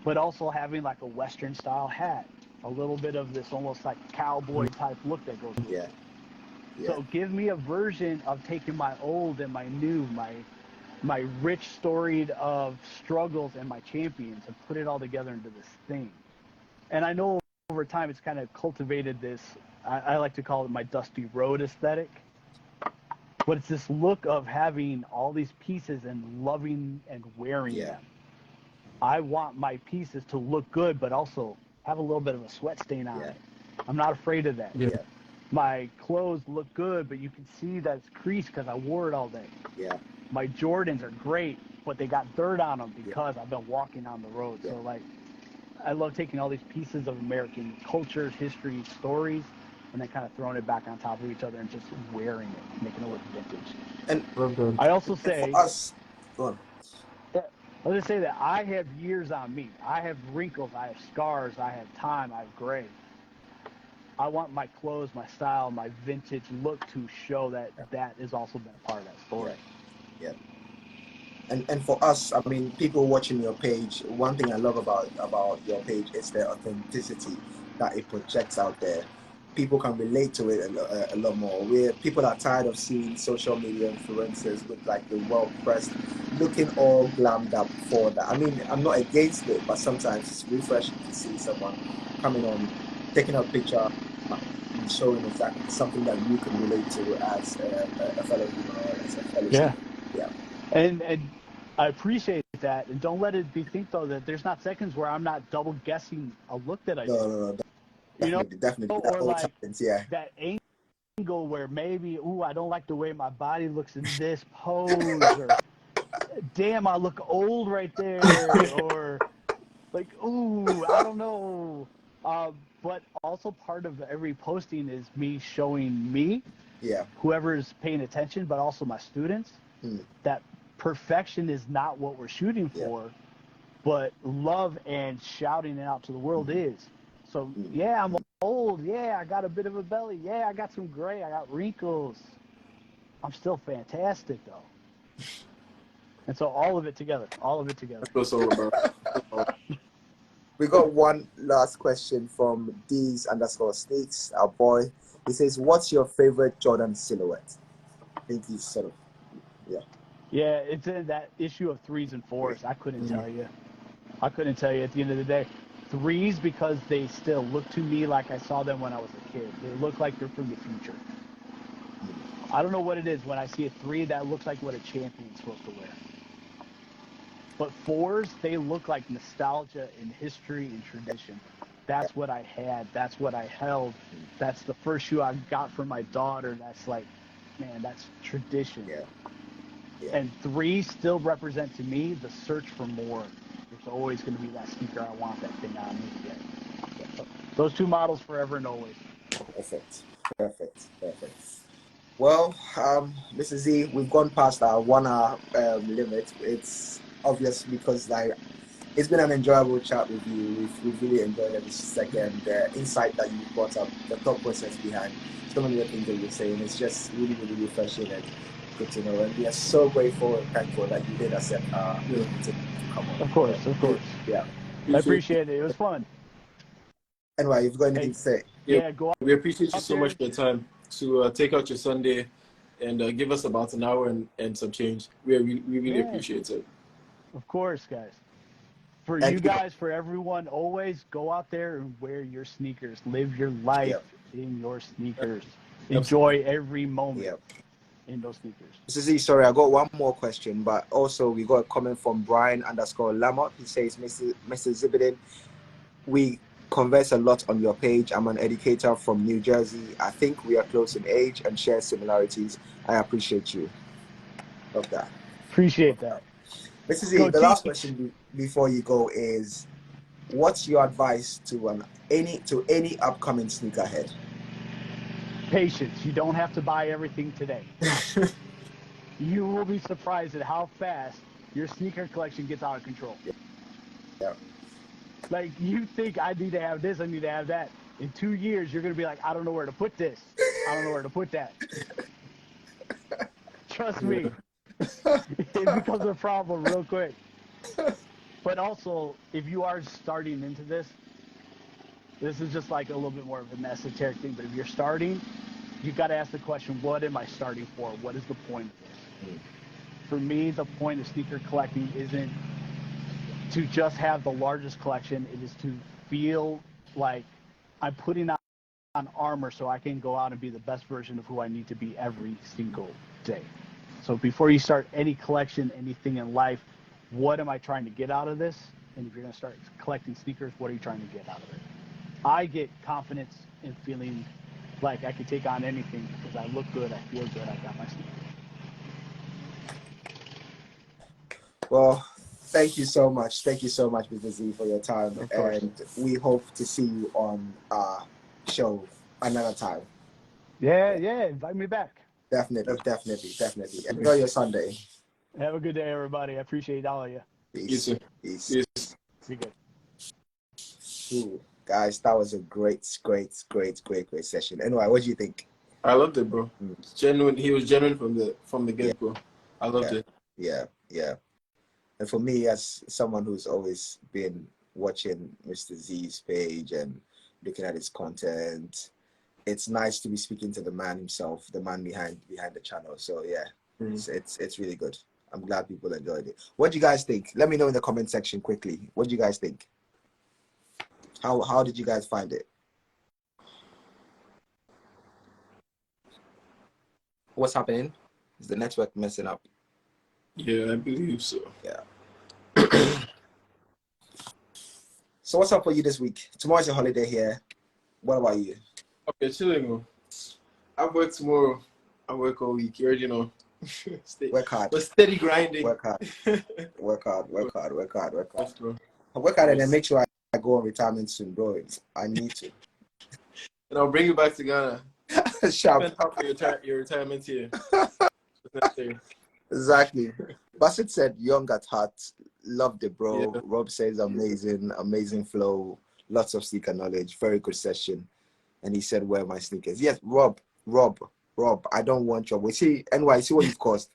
but also having like a Western style hat, a little bit of this almost like cowboy type look that goes with it. So give me a version of taking my old and my new, my rich storied of struggles and my champions, and put it all together into this thing. And I know over time it's kind of cultivated this, I like to call it my Dusty Road aesthetic. But it's this look of having all these pieces and loving and wearing them. I want my pieces to look good, but also have a little bit of a sweat stain on it. I'm not afraid of that. My clothes look good, but you can see that it's creased because I wore it all day. My Jordans are great, but they got dirt on them because I've been walking on the road. So, like, I love taking all these pieces of American cultures, history, stories, and then kind of throwing it back on top of each other and just wearing it, making it look vintage. And I also say, for us, go on. I'll just say that I have years on me. I have wrinkles, I have scars, I have time, I have gray. I want my clothes, my style, my vintage look to show that that has also been a part of that story. And for us, I mean, people watching your page, one thing I love about your page is the authenticity that it projects out there. people can relate to it a lot more. Where people are tired of seeing social media influencers with like the well pressed, looking all glammed up for that. I mean, I'm not against it, but sometimes it's refreshing to see someone coming on, taking a picture, and showing exactly something that you can relate to as a fellow human or as a fellow Yeah. sneaker. Yeah. And I appreciate that. And don't let it be think though that there's not seconds where I'm not double guessing a look that I do. No, You know, definitely. That or always like happens. Yeah. that angle where maybe, ooh, I don't like the way my body looks in this pose, or damn, I look old right there, or like, ooh, I don't know. But also part of every posting is me showing me, Yeah. whoever's paying attention, but also my students, that perfection is not what we're shooting Yeah. for, but love and shouting it out to the world is. So yeah, I'm old. Yeah, I got a bit of a belly. Yeah, I got some gray. I got wrinkles. I'm still fantastic though. And so all of it together. That's what it's all about. We got one last question from D's_sneaks, our boy. He says, "What's your favorite Jordan silhouette?" I think he's sort of, yeah. Yeah, it's in that issue of 3s and 4s. I couldn't tell you. I couldn't tell you at the end of the day. 3s because they still look to me like I saw them when I was a kid. They look like they're from the future. I don't know what it is. When I see a 3, that looks like what a champion's supposed to wear. But 4s, they look like nostalgia and history and tradition. That's what I had. That's what I held. That's the first shoe I got for my daughter. That's like, man, that's tradition. Yeah. And 3s still represent to me the search for more. There's always going to be that sneaker I want, that thing I need to get. So those 2 models forever and always. Perfect. Well, Mr. Z, we've gone past our 1 hour limit. It's obvious because like it's been an enjoyable chat with you. We've really enjoyed every second. The insight that you brought up, the thought process behind so many of the things that you're saying, it's just really, really refreshing and good to know. And we are so grateful and thankful that you did accept to come on. Of course. Yeah. I appreciate it. It was fun. Anyway, you've got anything Hey, to say? yeah, go We appreciate you out so there. much for your time to take out your Sunday and give us about an hour and some change. We really appreciate it. Of course, guys. For And you guys, for everyone, always go out there and wear your sneakers. Live your life in your sneakers. Enjoy every moment in those sneakers. Mr. Z, sorry, I got one more question, but also we got a comment from Brian_Lamont. He says, Mr. ZBinden, we converse a lot on your page. I'm an educator from New Jersey. I think we are close in age and share similarities. I appreciate you. Love that. Appreciate that. Mr. Z, Go the last teach. question before you go is, what's your advice to any upcoming sneakerhead? Patience. You don't have to buy everything today. You will be surprised at how fast your sneaker collection gets out of control. Yeah. Like, you think I need to have this, I need to have that. In 2 years, you're going to be like, I don't know where to put this. I don't know where to put that. Trust me. It becomes a problem real quick. But also, if you are starting into this is just like a little bit more of an esoteric thing. But if you're starting, you've got to ask the question, what am I starting for? What is the point of this? For me, the point of sneaker collecting isn't to just have the largest collection. It is to feel like I'm putting on armor so I can go out and be the best version of who I need to be every single day. So before you start any collection, anything in life, what am I trying to get out of this? And if you're going to start collecting sneakers, what are you trying to get out of it? I get confidence in feeling like I can take on anything because I look good, I feel good, I got my sneakers. Well, thank you so much. Thank you so much, Mr. Z, for your time. Of course. And we hope to see you on our show another time. Yeah, invite me back. Definitely. Enjoy your Sunday. Have a good day, everybody. I appreciate all of you. Peace. Be good. Ooh, guys, that was a great session. Anyway, what do you think? I loved it, bro. It's genuine. He was genuine from the get go. I loved it. Yeah. And for me, as someone who's always been watching Mr. Z's page and looking at his content, it's nice to be speaking to the man himself, the man behind the channel. So yeah, it's really good. I'm glad people enjoyed it. What do you guys think? Let me know in the comment section quickly. What do you guys think? How did you guys find it? What's happening? Is the network messing up? Yeah, I believe so. Yeah. So what's up for you this week? Tomorrow's a holiday here. What about you? Okay, chilling. I work tomorrow. I work all week. You already know. Work hard. But steady grinding. Work hard. Work hard. Work hard. Work hard. Work hard. Yes, bro. I work hard and then make sure I go on retirement soon, bro. I need to. And I'll bring you back to Ghana. Sharp. For your retirement here. Exactly. Bassett said, young at heart, loved it, bro. Yeah. Rob says, amazing flow, lots of sneaker knowledge, very good session. And he said, where are my sneakers? Yes, Rob, I don't want trouble. See, NY, see what you've caused.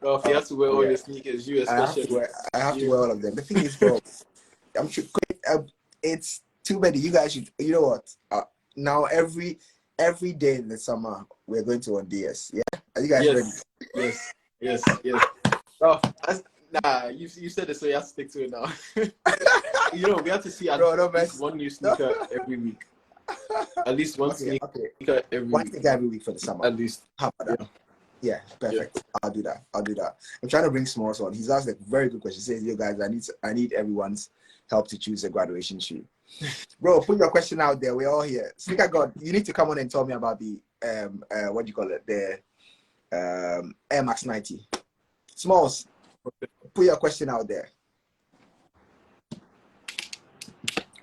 Well, you have to wear all your sneakers, you especially. I have to wear all of them. The thing is, bro, I'm sure it's too many. You guys should, you know what? Now every day in the summer, we're going to on DS. Yeah? Are you guys ready? Yes. Oh, nah, you said it, so you have to stick to it now. You know, we have to see at least one new sneaker every week. At least one sneaker every week. One sneaker every week for the summer. At least. How about that? Yeah, perfect. Yeah. I'll do that. I'm trying to bring Smalls on. He's asked a very good question. He says, yo guys, I need everyone's help to choose a graduation shoe. Bro, put your question out there. We're all here. Sneaker God, you need to come on and tell me about the what do you call it? The Air Max 90. Smalls, put your question out there.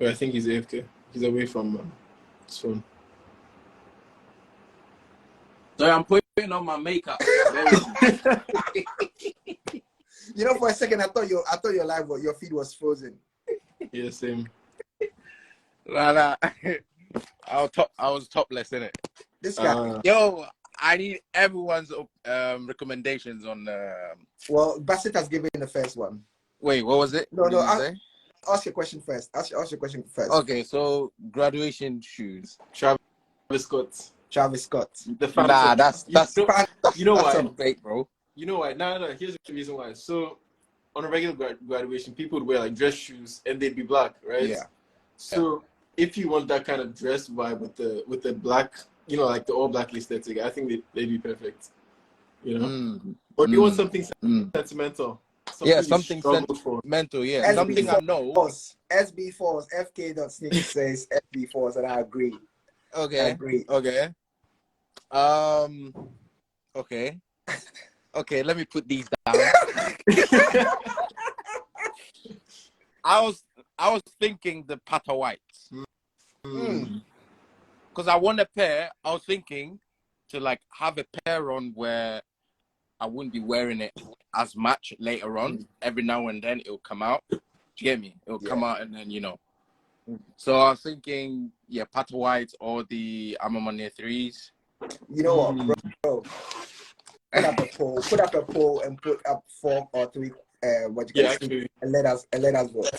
Well, I think he's AFK. He's away from his phone. Sorry, I'm putting on my makeup. You know, for a second, I thought your live, your feed was frozen. Yeah, same. Nah. I was topless, innit? This guy. Yo, I need everyone's recommendations on. Well, Bassett has given the first one. Wait, what was it? No. Ask your question first. Ask your question first. Okay, so graduation shoes. Travis Scott. The Phantom. Nah, that's you know why? That's fake, bro. You know why? No. Here's the reason why. So, on a regular graduation, people would wear like dress shoes and they'd be black, right? Yeah. So if you want that kind of dress vibe with the black, you know, like the all black aesthetic, I think they'd be perfect. You know, or do you want something sentimental? Something sentimental. Yeah, something I know. SB4s, FK.sneaker says SB4s, and I agree. Okay. I agree. Okay. Okay. Let me put these down. I was thinking the Pata Whites. Because I want a pair. I was thinking to like have a pair on where I wouldn't be wearing it as much later on. Every now and then it'll come out. Do you get me? It'll come out and then, you know. So I was thinking, Pata Whites or the Amamania 3s. You know what, bro? Put up a poll and put up 4 or 3 and let us vote.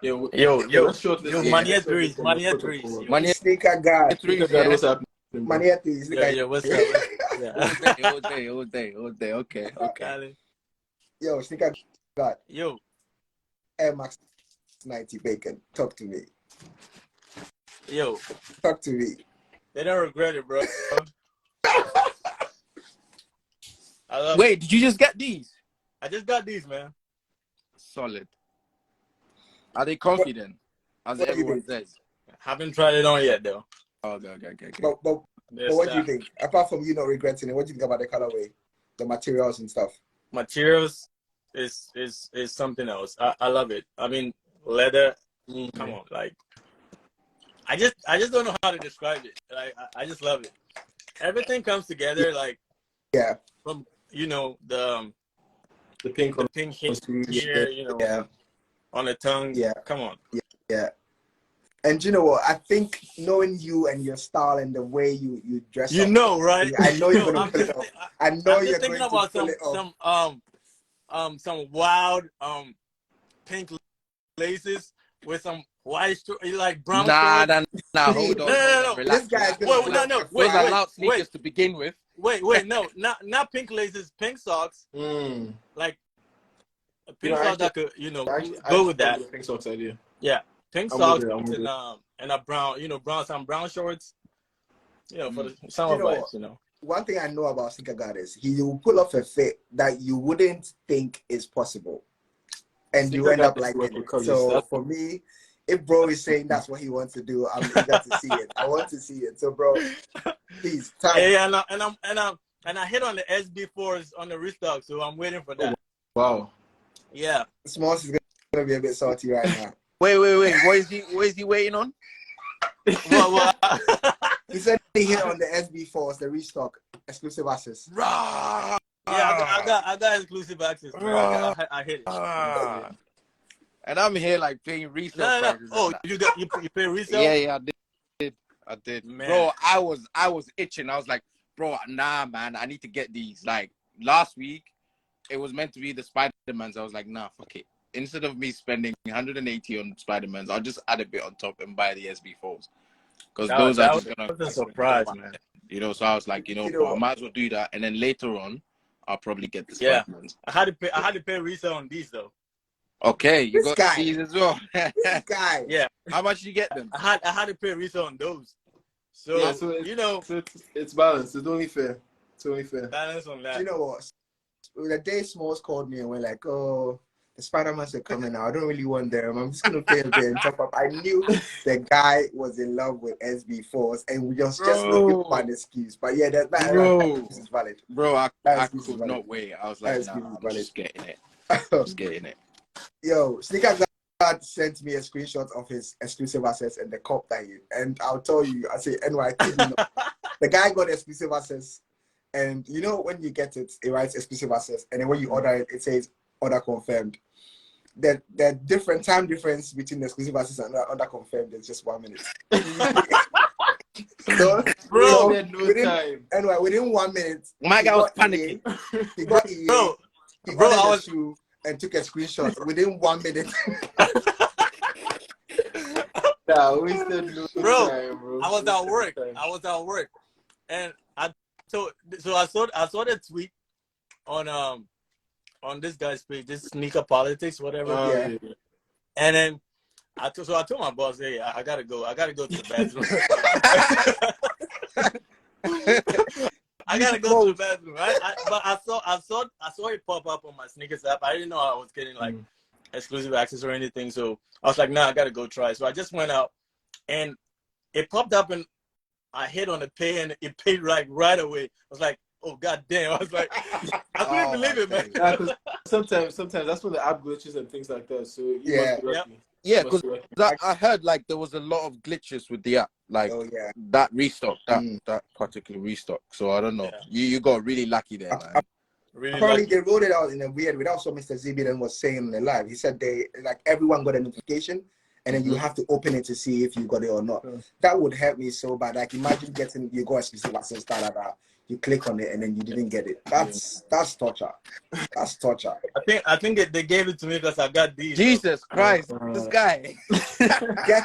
Yo, Mania 3s. Mania Sneaker guy. What's up? Mania 3s. Yeah, what's up? All day. Okay. Yo, Sneaker God. Yo. Air Max 90 Bacon. Talk to me. Yo. Talk to me. They don't regret it, bro. Wait, did you just get these? I just got these, man. Solid. Are they confident? As everyone says. Haven't tried it on yet, though. Okay. But what do you think? Apart from you not regretting it, what do you think about the colorway, the materials and stuff? Materials is something else. I love it. I mean, leather. Come on, like I just don't know how to describe it. Like I just love it. Everything comes together. Like from the pink here, on the tongue. Yeah, come on. Yeah. And you know what? I think knowing you and your style and the way you dress, right? I know you're gonna pull it off. I know you're going to pull it off. Some wild pink laces with some white like brown Nah, shorts. hold on, No. relax. This guy's relax. gonna Wait, no, pull wait, Those are loud wait. sneakers to begin with. Wait, no, not pink laces, pink socks. Like pink socks that could, go with that. Pink socks idea. Yeah, pink I'm socks with it. and a brown, some brown shorts. For the You summer know vibes. One thing I know about Sneakerhead is he will pull off a fit that you wouldn't think is possible, and you end up liking it. So for me, if bro is saying that's what he wants to do, I'm eager to see it. I want to see it. So bro, please tag. Yeah, and I hit on the SB4s on the restock, so I'm waiting for that. Wow. Yeah. Smalls is gonna be a bit salty right now. Wait. What is he waiting on? Well, He said he hit on the SB4s, the restock exclusive access. yeah, I got exclusive access. I hit it. And I'm here like paying resale prices. Oh, you pay resale? Yeah, I did. Man. Bro, I was itching. I was like, bro, nah, man, I need to get these. Like last week, it was meant to be the Spider-Mans. I was like, nah, fuck it. Instead of me spending 180 on Spider-Mans, I'll just add a bit on top and buy the SB4s. Because those are just gonna be a surprise, man. So I was like, I might as well do that, and then later on, I'll probably get the Spider-Mans. I had to pay resale on these though. Okay, you This got guy. these as well. This guy. Yeah. How much did you get them? I had to pay resale on those. So, Yeah, so it's balanced. It's only fair. Balance on that. You know what? The day Smalls called me and we're like, oh, the Spider-Mans are coming now. I don't really want them. I'm just gonna pay a bit and top up. I knew the guy was in love with SB4s and we just looking for an excuse. But yeah, that excuse is valid. Bro, I could not wait. I was like, nah, I'm just getting it. Just getting it. Yo, Sneakerhead sent me a screenshot of his exclusive access and the cup that and I'll tell you, I say NYT. The guy got exclusive access, and when you get it, it writes exclusive access, and then when you order it, it says order confirmed. The different time difference between the exclusive access and order confirmed is just 1 minute. Within 1 minute, my guy was panicking. He got I was shoe and took a screenshot within 1 minute. Nah, we said no time, bro. I was at work, and I saw the tweet on this guy's page, this sneaker politics, whatever. Yeah. And then I told my boss, hey, I gotta go to the bathroom. I gotta go to the bathroom, right? But I saw it pop up on my sneakers app. I didn't know I was getting like exclusive access or anything, so I was like, nah, I gotta go try. So I just went out, and it popped up, and I hit on the pay, and it paid like right away. I was like, oh god damn! I was like, I couldn't believe it, man. Yeah, because sometimes that's when the app glitches and things like that. So you must be lucky. Yeah, because I heard like there was a lot of glitches with the app, like that restock, that particular restock. So I don't know. Yeah. You got really lucky there, man. Apparently they rolled it out in a weird way. That's what Mr ZBinden was saying in the live. He said everyone got a notification, and then you have to open it to see if you got it or not. That would help me so bad. Like imagine you got exclusive access, you click on it and then you didn't get it. That's torture. That's torture. I think they gave it to me because I got these. Jesus Christ, this guy. Get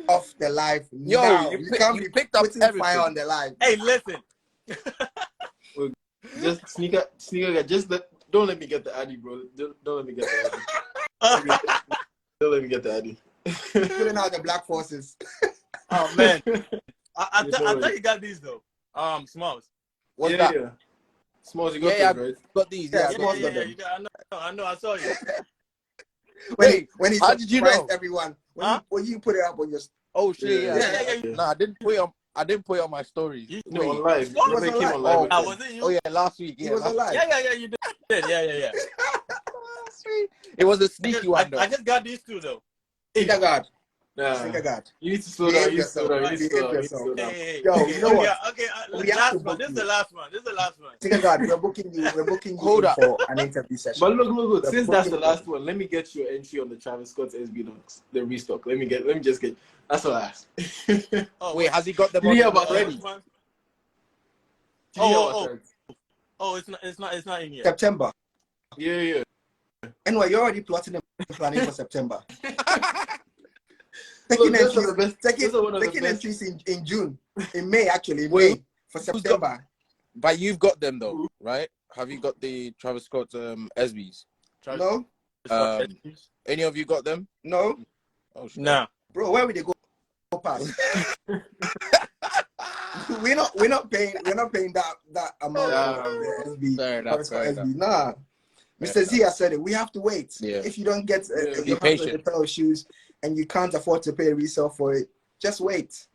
off the live now. You can't be picked up putting fire on the live. Hey, listen. Just sneaker. Don't let me get the Addy, bro. Don't let me get the Addy. Don't let me get the Addy. Putting out the black forces. Oh man, I thought you got these though. Smalls. What's that? Yeah. Smalls, you got those, right? Got these. Yeah, Smalls got them. I know. I saw you. When he how did you know? Everyone when you put it up on your. Oh shit! Yeah. Nah, I didn't put it on my stories. No, on live. He was on live. Was it you? Oh yeah, last week. He was alive. Yeah, you did. Yeah. It was a sneaky one though. I just got these two though. Sneakerhead. Nah. Sneakerhead. You need to slow down. Hey, Yo, you know what? Okay, last one. This is the last one. Sneakerhead, we're booking you Hold up. for an interview session. But look. Since that's the last one, let me get your entry on the Travis Scott's SB Dunks, the restock. Let me just get. That's all I asked. Oh, wait, has he got them Yeah, on but already? Oh, it's not in yet. September. Yeah. Anyway, you're already plotting and planning for September. taking those are entries, the best. Those are one of the taking best. entries in June, in May actually, in Wait, May for who's got- September. But you've got them though, right? Have you got the Travis Scott SBs? No, Any of you got them? no, Oh shit. Nah. bro. Where would they go past? we're not paying that amount for the SB. Fair enough, fair enough. SB. Nah. Mr. Z has said it. We have to wait. Yeah. If you don't get Yeah, your hands on a pair of shoes and you can't afford to pay resale for it, just wait.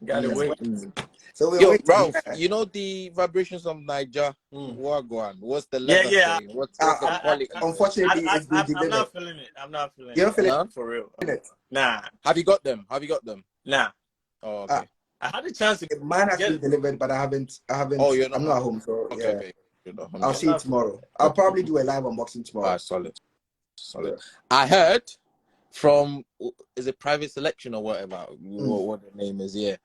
Gotta Just wait. So we're Yo, waiting. Ralph, you know the vibrations of Niger? Wagwan. What's the leather saying? What's the quality? Unfortunately, it's been delivered. I'm not feeling it. I'm not feeling You're it. not feeling For real. it? Nah. Have you got them? Have you got them? Nah. Oh, okay. I had a chance to Mine has get been delivered, but I haven't. Oh, you're not I'm not home, so okay, yeah. okay. You're not home I'll yet. see you tomorrow. I'll probably do a live unboxing tomorrow. Solid. Yeah. I heard from, is it Private Selection or whatever? What the name is? Yeah.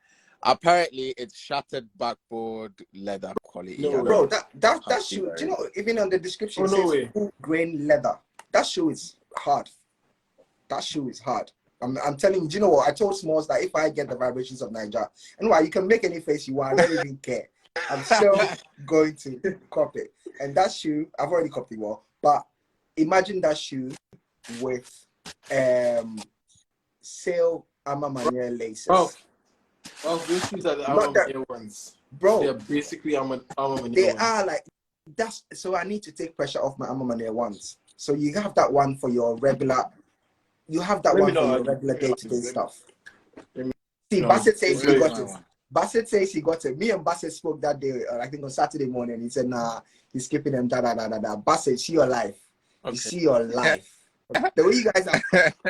Apparently, it's shattered backboard leather quality. No, Bro, that shoe. very Do you know? Even on the description, it no says way. full grain leather. That shoe is hard. That shoe is hard. I'm telling you. Do you know what? I told Smalls that if I get the vibrations of Niger, and why you can make any face you want, I don't even care. I'm still going to cop it. And that shoe, I've already copied it well. But imagine that shoe with sail Ama Manier laces. Oh, those shoes are the Not Alma that- Manier ones. Bro, They're basically Alma Manier they ones. are like that's so I need to take pressure off my Ama Manier ones. So you have that one for your regular. You have that Let one me for know. your regular day-to-day Let me- stuff. let me See, know. Bassett says he got Very it. well. Bassett says he got it. Me and Bassett spoke that day, I think on Saturday morning. He said, "Nah, he's skipping them." Da da da da da. Bassett, see your life. Okay. You see your life. The way you guys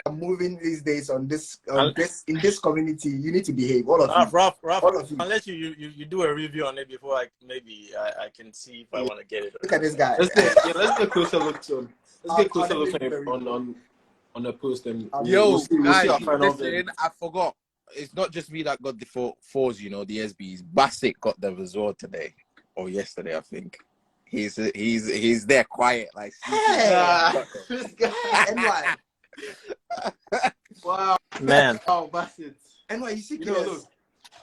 are moving these days in this community, you need to behave. All of you. Rough. All of you. Unless you do a review on it before I can see if I want to get it. Look at this guy. Let's get a closer look on. Let's get a closer I'll look definitely on the post and Yo, we'll see guys, our final listen, verdict. I forgot. It's not just me that got the fours, you know, the SBs. Bassett got them as well today or yesterday, I think. He's there quiet, like. Hey, This guy. NY. Wow. Man. Oh, Bassett. NY, you see, You know, look,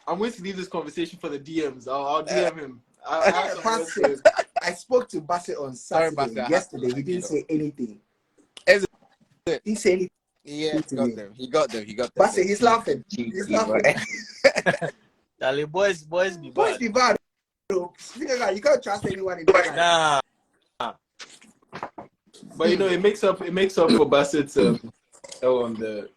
I'm going to leave this conversation for the DMs. I'll DM him. I have some words for him. I spoke to Bassett on Sorry, Saturday. Bassett, I have Yesterday, to he didn't say anything. Is it? He didn't say anything. Yeah, he got them. Bassett, he's laughing. He's laughing. Charlie, boys be Boys bad. be bad. Bro. You can't trust anyone in this life. Nah. But you know, it makes up for Bassett's on the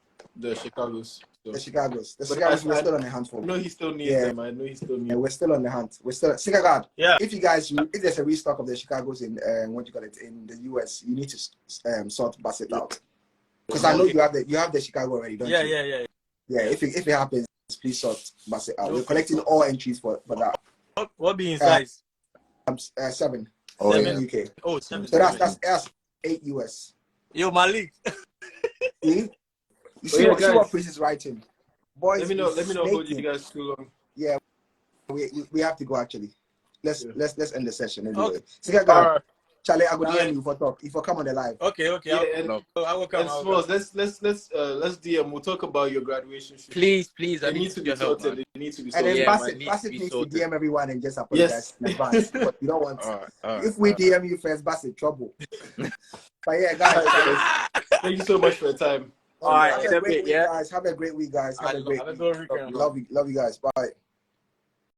Chicago's. So. The Chicago's. But We're still on the hunt for. I know he still needs Yeah. them. I know he still needs Yeah, them. we're still on the hunt. We're still Sneakerhead. Yeah. If there's a restock of the Chicago's in in the US, you need to sort Bassett out. Because I know you have the Chicago already, don't you? Yeah. Yeah, if it happens, please sort Bassett out. Okay. We're collecting all entries for that. What be in size? 7. Oh, 7 yeah. UK. Oh, 7. So that's 8 US. Yo, Malik. See? You see, yeah, see guys. what Prince is writing. Boys, Let me know. Hold snaking. you guys too long. Yeah, we have to go actually. Let's end the session anyway. Okay. Sneakerhead, Charlie, I go Bye. DM you for talk. If you come on the live. Okay. Yeah, I will come. and Smalls, let's DM. We'll talk about your graduation shoot. Please, I They need need to be your help, sorted. man. They need to be And sorted. then Yeah, Bassett man, needs to be needs to sorted. DM everyone and just apologize in advance. But you don't want. All right, If we DM you first, Bassett, trouble. But yeah, guys. Thank you so much for your time. All right, Have in a a great bit, week, yeah? guys. Have a great week, guys. Have a great Have a week. good weekend. Love you guys. Bye.